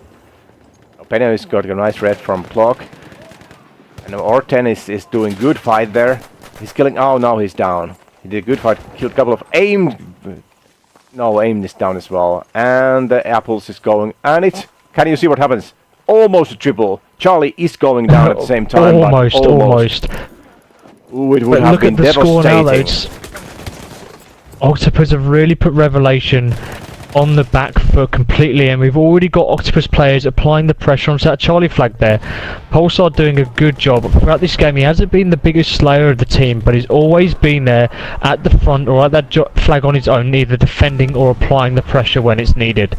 Penny's got a nice red from Block. And Orten is doing good fight there. He's killing. Oh, now he's down. He did a good fight. Killed a couple of aim. No, aim is down as well. And the apples is going. And it's. Can you see what happens? Almost a triple. Charlie is going down at the same time. Almost, but almost. Ooh, it would But have look been at the score now, though. devastating. OctapuzZ have really put Revelation on the back foot completely, and we've already got OctapuzZ players applying the pressure onto that Charlie flag there. Pulsar doing a good job. Throughout this game, he hasn't been the biggest slayer of the team, but he's always been there at the front or at that flag on his own, either defending or applying the pressure when it's needed.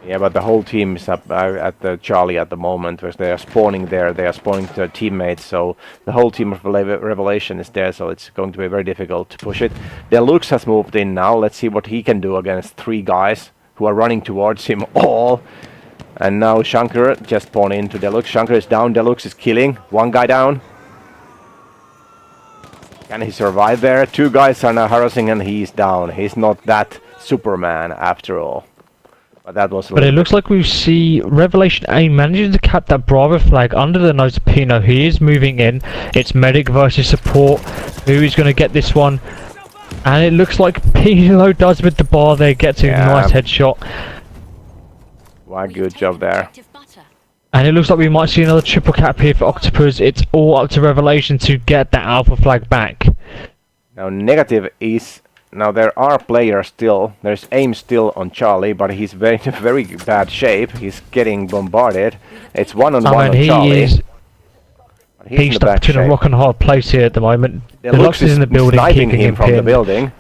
Yeah, but the whole team is up at the Charlie at the moment, where they are spawning there. They are spawning to their teammates, so the whole team of Revelation is there. So it's going to be very difficult to push it. Deluxe has moved in now. Let's see what he can do against 3 guys who are running towards him all. And now Shankar just spawned into Deluxe. Shankar is down. Deluxe is killing. 1 guy down. Can he survive there? 2 guys are now harassing, and he's down. He's not that Superman after all. But that was. But it looks like we see Revelation A managing to cap that Bravo flag under the nose of Pino. He is moving in. It's medic versus support. Who is going to get this one? And it looks like Pino does with the bar there. Gets a nice headshot. Wow, good job there. And it looks like we might see another triple cap here for OctapuzZ. It's all up to Revelation to get that alpha flag back. Now negative is. Now there are players still. There's aim still on Charlie, but he's very very bad shape. He's getting bombarded. It's 1-on-1 on Charlie. He's stuck between a rock and a hard place here at the moment. Deluxe is in the building, sniping keeping him from pinned. the building,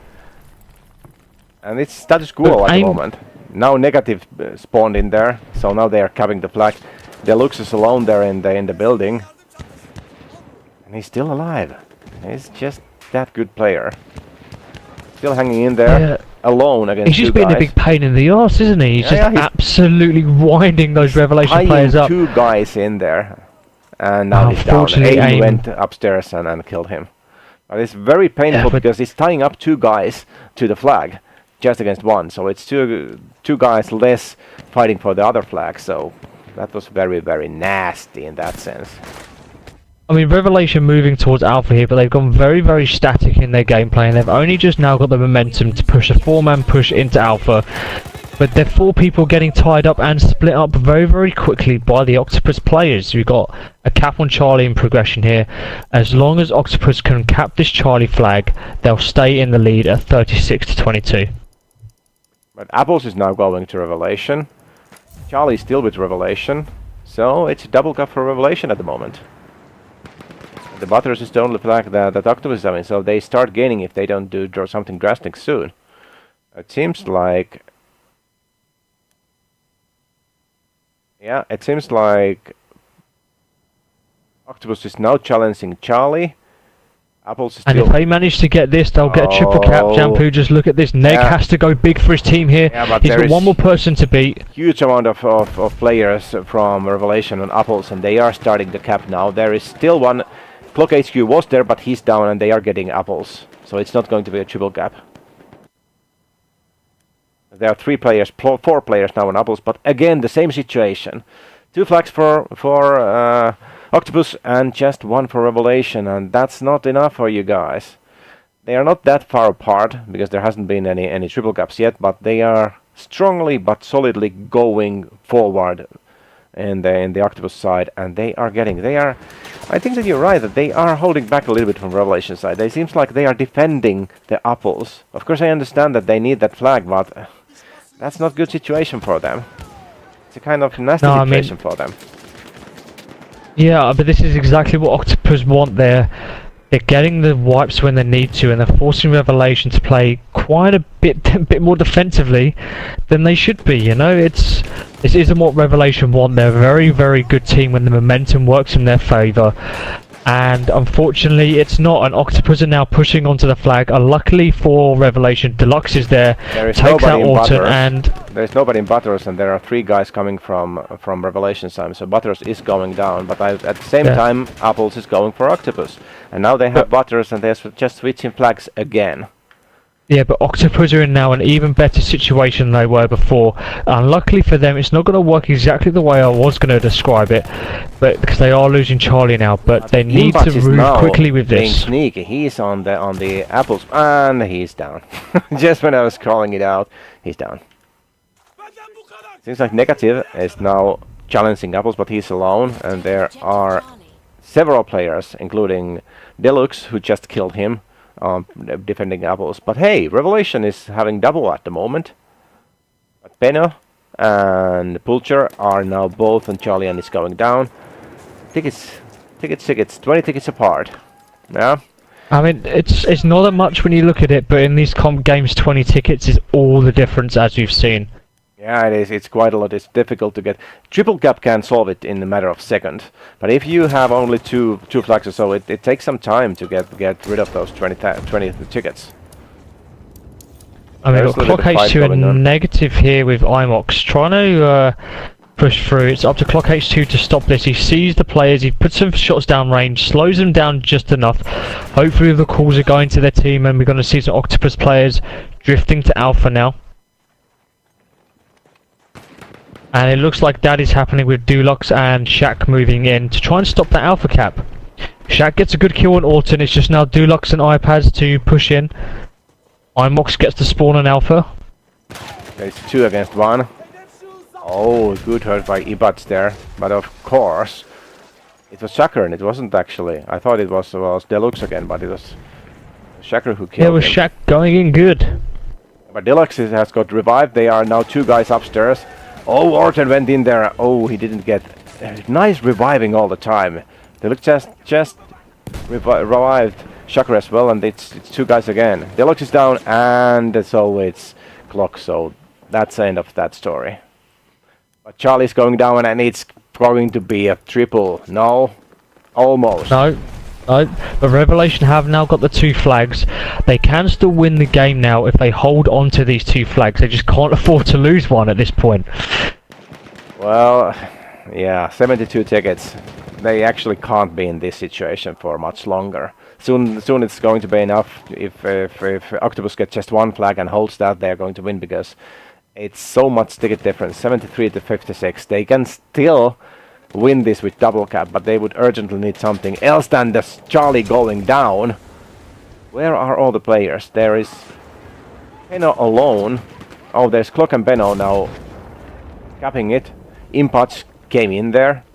and it's status quo at the moment. Now negative spawned in there, so now they are capping the flag. Deluxe is alone there in the building, and he's still alive. He's just that good player. Still hanging in there, alone against 2 guys. He's just being a big pain in the arse, isn't he? He's just absolutely winding those Revelation players up. 2 guys in there, and now he's down. Aim went upstairs and killed him. But it's very painful because he's tying up 2 guys to the flag, just against 1. So it's two guys less fighting for the other flag. So that was very, very nasty in that sense. I mean, Revelation moving towards Alpha here, but they've gone very, very static in their gameplay, and they've only just now got the momentum to push a 4-man push into Alpha. But they're 4 people getting tied up and split up very, very quickly by the OctapuzZ players. We've got a cap on Charlie in progression here. As long as OctapuzZ can cap this Charlie flag, they'll stay in the lead at 36-22. But Apples is now going to Revelation. Charlie's still with Revelation. So it's a double cap for Revelation at the moment. The Butters is the only flag that OctapuzZ is having, so they start gaining if they don't do something drastic soon. It seems like... Yeah, it seems like OctapuzZ is now challenging Charlie. Apples is and still... if they manage to get this, they'll get a triple cap. Jampu, just look at this. Neg has to go big for his team here. Yeah, but he's got 1 more person to beat. Huge amount of players from Revelation on Apples, and they are starting the cap now. There is still one... Clock HQ was there, but he's down, and they are getting Apples. So it's not going to be a triple cap. There are 3 players, 4 players now on Apples, but again, the same situation. 2 flags for OctapuzZ and just 1 for Revelation, and that's not enough for you guys. They are not that far apart, because there hasn't been any triple caps yet, but they are strongly but solidly going forward in the OctapuzZ side, and they are I think that you're right, that they are holding back a little bit from Revelation side. It seems like they are defending the Apples. Of course I understand that they need that flag, but that's not a good situation for them. It's a kind of nasty situation for them. Yeah, but this is exactly what OctapuzZ want there. They're getting the wipes when they need to, and they're forcing Revelation to play quite a bit more defensively than they should be. You know, this isn't what Revelation want. They're a very, very good team when the momentum works in their favour. And unfortunately it's not, and OctapuzZ are now pushing onto the flag. Luckily for Revelation, Deluxe is there, There is takes out nobody in Orton, Butters. and There's nobody in Butters, and there are 3 guys coming from Revelation time. So Butters is going down, but at the same time, Apples is going for OctapuzZ. And now they have Butters, and they're just switching flags again. yeah, but OctapuzZ are in now an even better situation than they were before. Unluckily for them, it's not going to work exactly the way I was going to describe it, but because they are losing Charlie now. But they need to move quickly with being this. sneaky. He's on the Apples, and he's down. Just when I was calling it out, he's down. Seems like Negative is now challenging Apples, but he's alone, and there are several players, including Deluxe, who just killed him. Defending Apples, but hey, Revelation is having double at the moment. But Benno and Pulcher are now both on Charlie, and it's going down. Tickets, 20 tickets apart. Yeah. I mean, it's not that much when you look at it, but in these comp games, 20 tickets is all the difference, as we've seen. Yeah, it is. It's quite a lot. It's difficult to get. Triple cap can solve it in a matter of seconds. But if you have only two flags or so, it takes some time to get rid of those 20 tickets. I mean, we've got Clock H2 and Negative here with Imox trying to push through. It's up to Clock H2 to stop this. He sees the players, he puts some shots down range, slows them down just enough. Hopefully the calls are going to their team, and we're going to see some OctapuzZ players drifting to Alpha now. And it looks like that is happening with Dulux and Shaq moving in to try and stop that Alpha cap. Shaq gets a good kill on Orton. It's just now Dulux and iPads to push in. Imox gets the spawn on Alpha. It's 2 against 1. Oh, good hurt by Ibats there. But of course, it was Shaker, and it wasn't actually. I thought it was Deluxe again, but it was Shaker who killed him. It was Shaq going in good. But Deluxe has got revived. They are now 2 guys upstairs. Oh, Orton went in there. Oh, he didn't get... nice reviving all the time. Deluxe just revived Shaker as well, and it's 2 guys again. Deluxe is down, and so it's Clock, so that's the end of that story. But Charlie's going down, and it's going to be a triple. No? Almost. No. But Revelation have now got the 2 flags. They can still win the game now if they hold on to these 2 flags. They just can't afford to lose one at this point. Well, yeah, 72 tickets. They actually can't be in this situation for much longer. Soon it's going to be enough. If OctapuzZ gets just 1 flag and holds that, they're going to win, because it's so much ticket difference, 73 to 56. They can still win this with double cap, but they would urgently need something else than the Charlie going down. Where are all the players? There is Benno alone. Oh, there's Clock and Benno now capping it. Impatch came in there,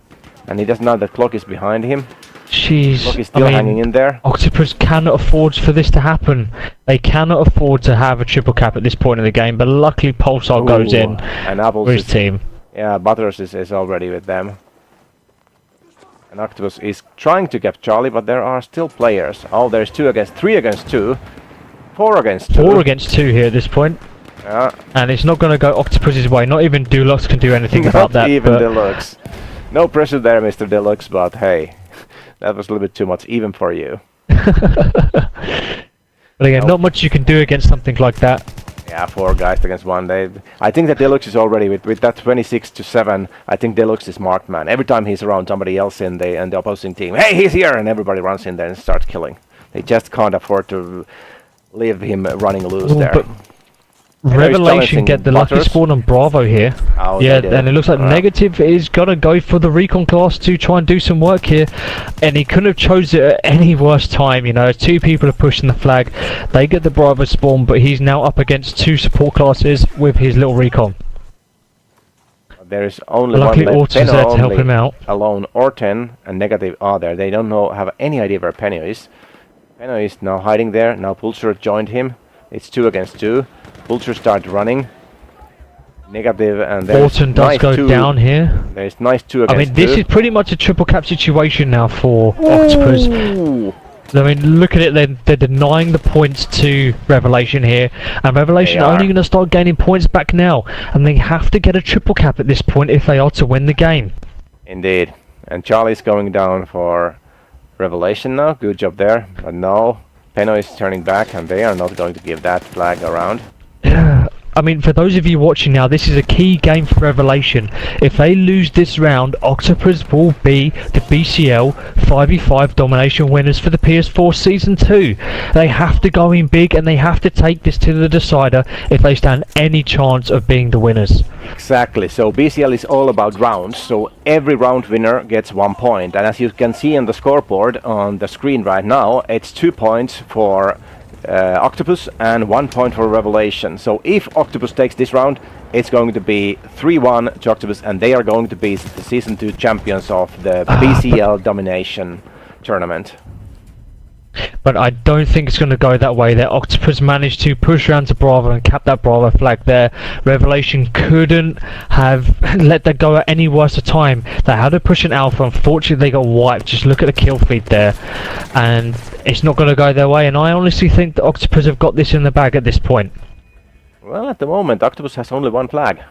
and he doesn't know that Clock is behind him. Jeez, Clock is still hanging in there. OctapuzZ cannot afford for this to happen. They cannot afford to have a triple cap at this point in the game, but luckily Pulsar goes in and Apples for his team. Yeah, Butters is already with them. And OctapuzZ is trying to get Charlie, but there are still players. Oh, there's 3 against 2. 4 against 2. 4 against 2 here at this point. Yeah. And it's not going to go OctapuzZ's way. Not even Dulux can do anything about that. Not even Deluxe. No pressure there, Mr. Deluxe, but hey, that was a little bit too much, even for you. But again, not much you can do against something like that. Yeah, 4 guys against 1. I think that Deluxe is already with that 26 to 7. I think Deluxe is marked man. Every time he's around somebody else in the opposing team, hey, he's here, and everybody runs in there and starts killing. They just can't afford to leave him running loose there. But Revelation get the lucky spawn on Bravo here. Oh, yeah, and it looks like Negative is gonna go for the recon class to try and do some work here, and he couldn't have chose it at any worse time. You know, 2 people are pushing the flag. They get the Bravo spawn, but he's now up against 2 support classes with his little recon. There is only luckily one left. Orton's there to help him out. Alone, Orton and Negative are there. They don't have any idea where Penny is. Penny is now hiding there. Now Pulcher joined him. It's 2 against 2. Pulcher starts running. Negative, and there's Orton does go down here. There's nice 2 against 2. I mean, this is pretty much a triple cap situation now for OctapuzZ. I mean, look at it, they're denying the points to Revelation here, and Revelation are only going to start gaining points back now, and they have to get a triple cap at this point if they are to win the game. Indeed. And Charlie's going down for Revelation now, good job there. But no, Peno is turning back and they are not going to give that flag around. I mean, for those of you watching now, this is a key game for Revelation. If they lose this round, OctapuzZ will be the BCL 5v5 domination winners for the PS4 Season 2. They have to go in big and they have to take this to the decider if they stand any chance of being the winners. Exactly, so BCL is all about rounds, so every round winner gets 1 point. And as you can see on the scoreboard on the screen right now, it's 2 points for OctapuzZ and 1 point for Revelation. So if OctapuzZ takes this round, it's going to be 3-1 to OctapuzZ and they are going to be the Season 2 champions of the BCL domination tournament. But I don't think it's going to go that way there. OctapuzZ managed to push around to Bravo and cap that Bravo flag there. Revelation couldn't have let that go at any worse a time. They had to push an Alpha. Unfortunately, they got wiped. Just look at the kill feed there. And it's not going to go their way. And I honestly think that OctapuzZ have got this in the bag at this point. Well, at the moment, OctapuzZ has only 1 flag.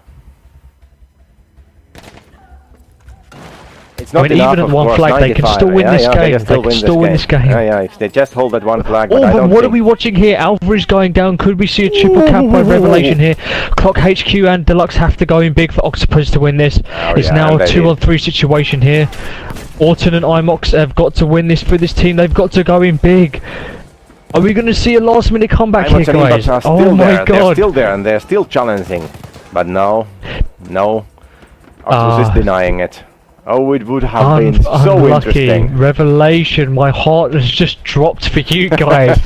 It's not I mean, even at 1 flag, they can still win this game. They can still win this game. Yeah, if they just hold that 1 flag. Oh, but what are we watching here? Alpha is going down. Could we see a triple cap by Revelation here? Clock HQ and Deluxe have to go in big for OctapuzZ to win this. It's now a 2-on-3 situation here. Orton and Imox have got to win this for this team. They've got to go in big. Are we going to see a last-minute comeback here, guys? Oh my god! They're still there and they're still challenging, but no, OctapuzZ is denying it. Oh, it would have been so interesting. Revelation, my heart has just dropped for you guys.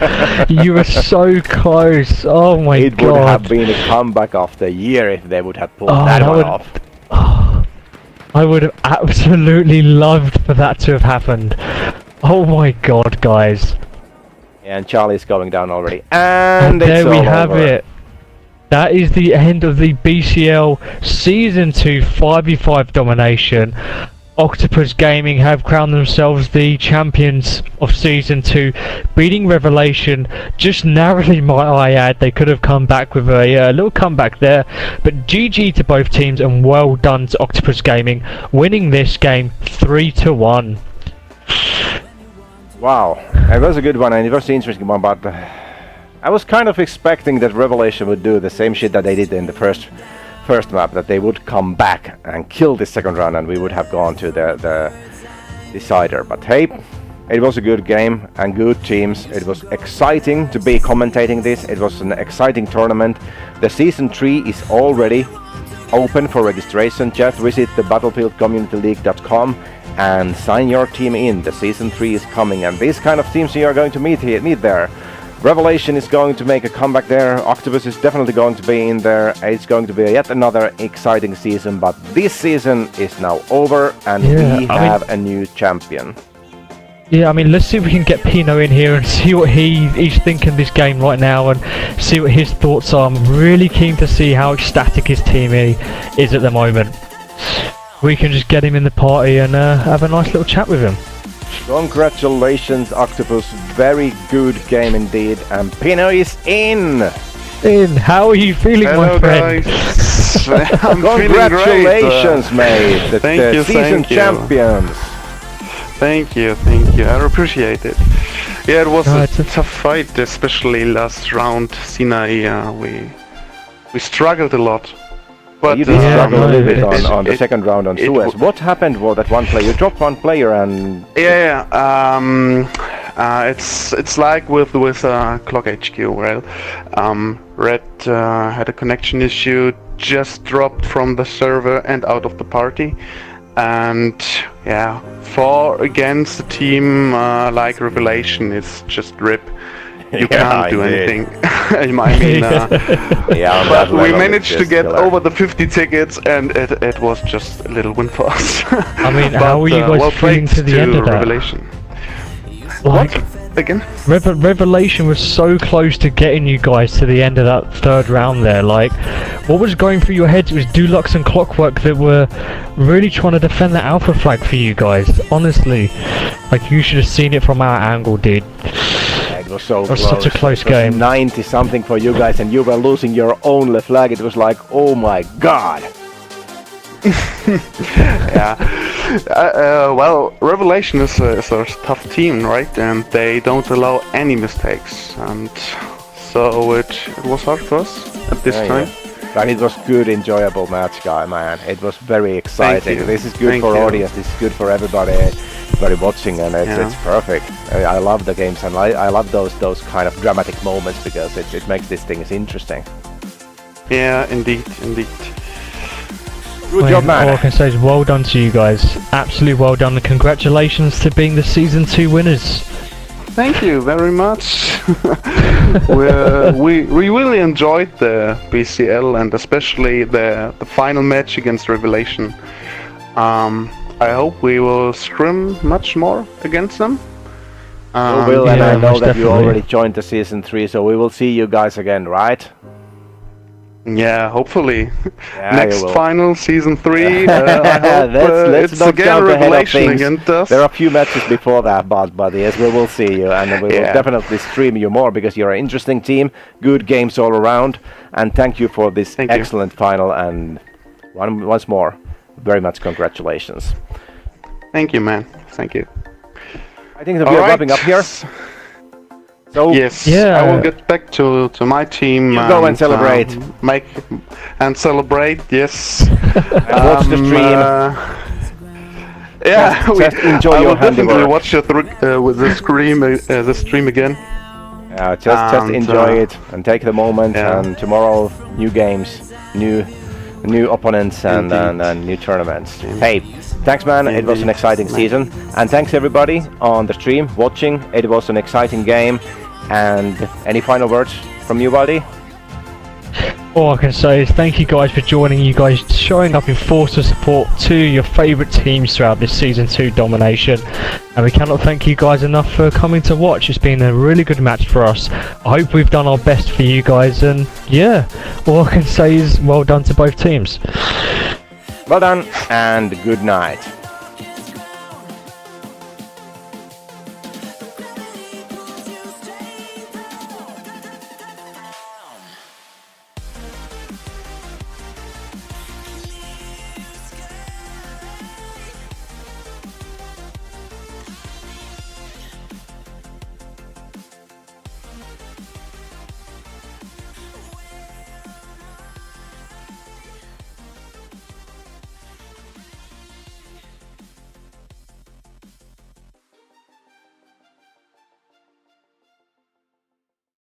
You were so close. Oh my god. It would have been a comeback of the year if they would have pulled that one off. I would have absolutely loved for that to have happened. Oh my god, guys. And Charlie's going down already. And there we have it. That is the end of the BCL Season 2 5v5 domination. OctapuzZ Gaming have crowned themselves the champions of Season 2, beating Revelation just narrowly, might I add. They could have come back with a little comeback there, but GG to both teams and well done to OctapuzZ Gaming, winning this game 3-1. Wow, it was a good one and it was an interesting one, but I was kind of expecting that Revelation would do the same shit that they did in the first map, that they would come back and kill this second round and we would have gone to the decider. But hey, it was a good game and good teams. It was exciting to be commentating this. It was an exciting tournament. The Season 3 is already open for registration. Just visit the battlefieldcommunityleague.com and sign your team in. The Season 3 is coming and these kind of teams you are going to meet there. Revelation is going to make a comeback there. OctapuzZ is definitely going to be in there. It's going to be yet another exciting season, but this season is now over and we have a new champion. Yeah, I mean, let's see if we can get Pino in here and see what he's thinking this game right now and see what his thoughts are. I'm really keen to see how ecstatic his team is at the moment. We can just get him in the party and have a nice little chat with him. Congratulations, OctapuzZ. Very good game indeed. And Pino is in! How are you feeling, my friend? Congratulations, mate! The season champions! Thank you. I appreciate it. Yeah, it was a tough fight, especially last round. Sinai, we struggled a lot. But you did struggle a little bit on the second round on Suez. What happened was that one player, you dropped one player and... it's like with Clock HQ, well, Red had a connection issue, just dropped from the server and out of the party. And yeah, for against a team like Revelation, it's just rip. You can't do anything. I mean, but we managed to get over the 50 tickets, and it was just a little win for us. I mean, how were you guys feeling to the end of that? Revelation. Like, what? Again? Revelation was so close to getting you guys to the end of that third round there. Like, what was going through your heads? It was Dulux and Clockwork that were really trying to defend that alpha flag for you guys. Honestly, like, you should have seen it from our angle, dude. It was so close. Such a close game. 90 something for you guys and you were losing your own flag. It was like, oh my god. Yeah. Well, Revelation is a tough team, right? And they don't allow any mistakes, and so it was hard for us at this time. Yeah. But it was good, enjoyable match, guy, man. It was very exciting. you. This is good Thank for you. audience. This is good for everybody watching, and it's perfect. I love the games, and I love those kind of dramatic moments because it makes these things interesting. Yeah, indeed. Good job, man. All I can say is well done to you guys. Absolutely well done, and congratulations to being the Season 2 winners. Thank you very much. we really enjoyed the BCL and especially the final match against Revelation. I hope we will scrim much more against them. We will, and yeah, I know most that you definitely. already joined the Season 3, so we will see you guys again, right? Yeah, hopefully. Yeah, Next you will. final, Season 3. I hope Let's it's not again jump ahead of Revelation things. against us. There are a few matches before that, but yes, we will see you, and we will definitely stream you more because you're an interesting team, good games all around, and thank you for this Thank you. excellent final, and once more, very much congratulations. Thank you, man. Thank you. I think that we are wrapping up here. So Yes, Yeah. I will get back to my team. You go and celebrate. Make and celebrate. Yes. watch the stream. Yeah, Just enjoy I your will definitely handiwork. watch it with the stream again. Just And, enjoy it and take the moment. yeah. And tomorrow, new games, new opponents, and new tournaments. Hey, thanks, man. It was an Indeed. exciting season, and thanks everybody on the stream watching. It was an exciting game. And any final words from you, buddy? All I can say is thank you guys for joining, you guys showing up in force of support to your favourite teams throughout this Season 2 domination, and we cannot thank you guys enough for coming to watch. It's been a really good match for us. I hope we've done our best for you guys, and yeah, all I can say is well done to both teams. Well done, and good night.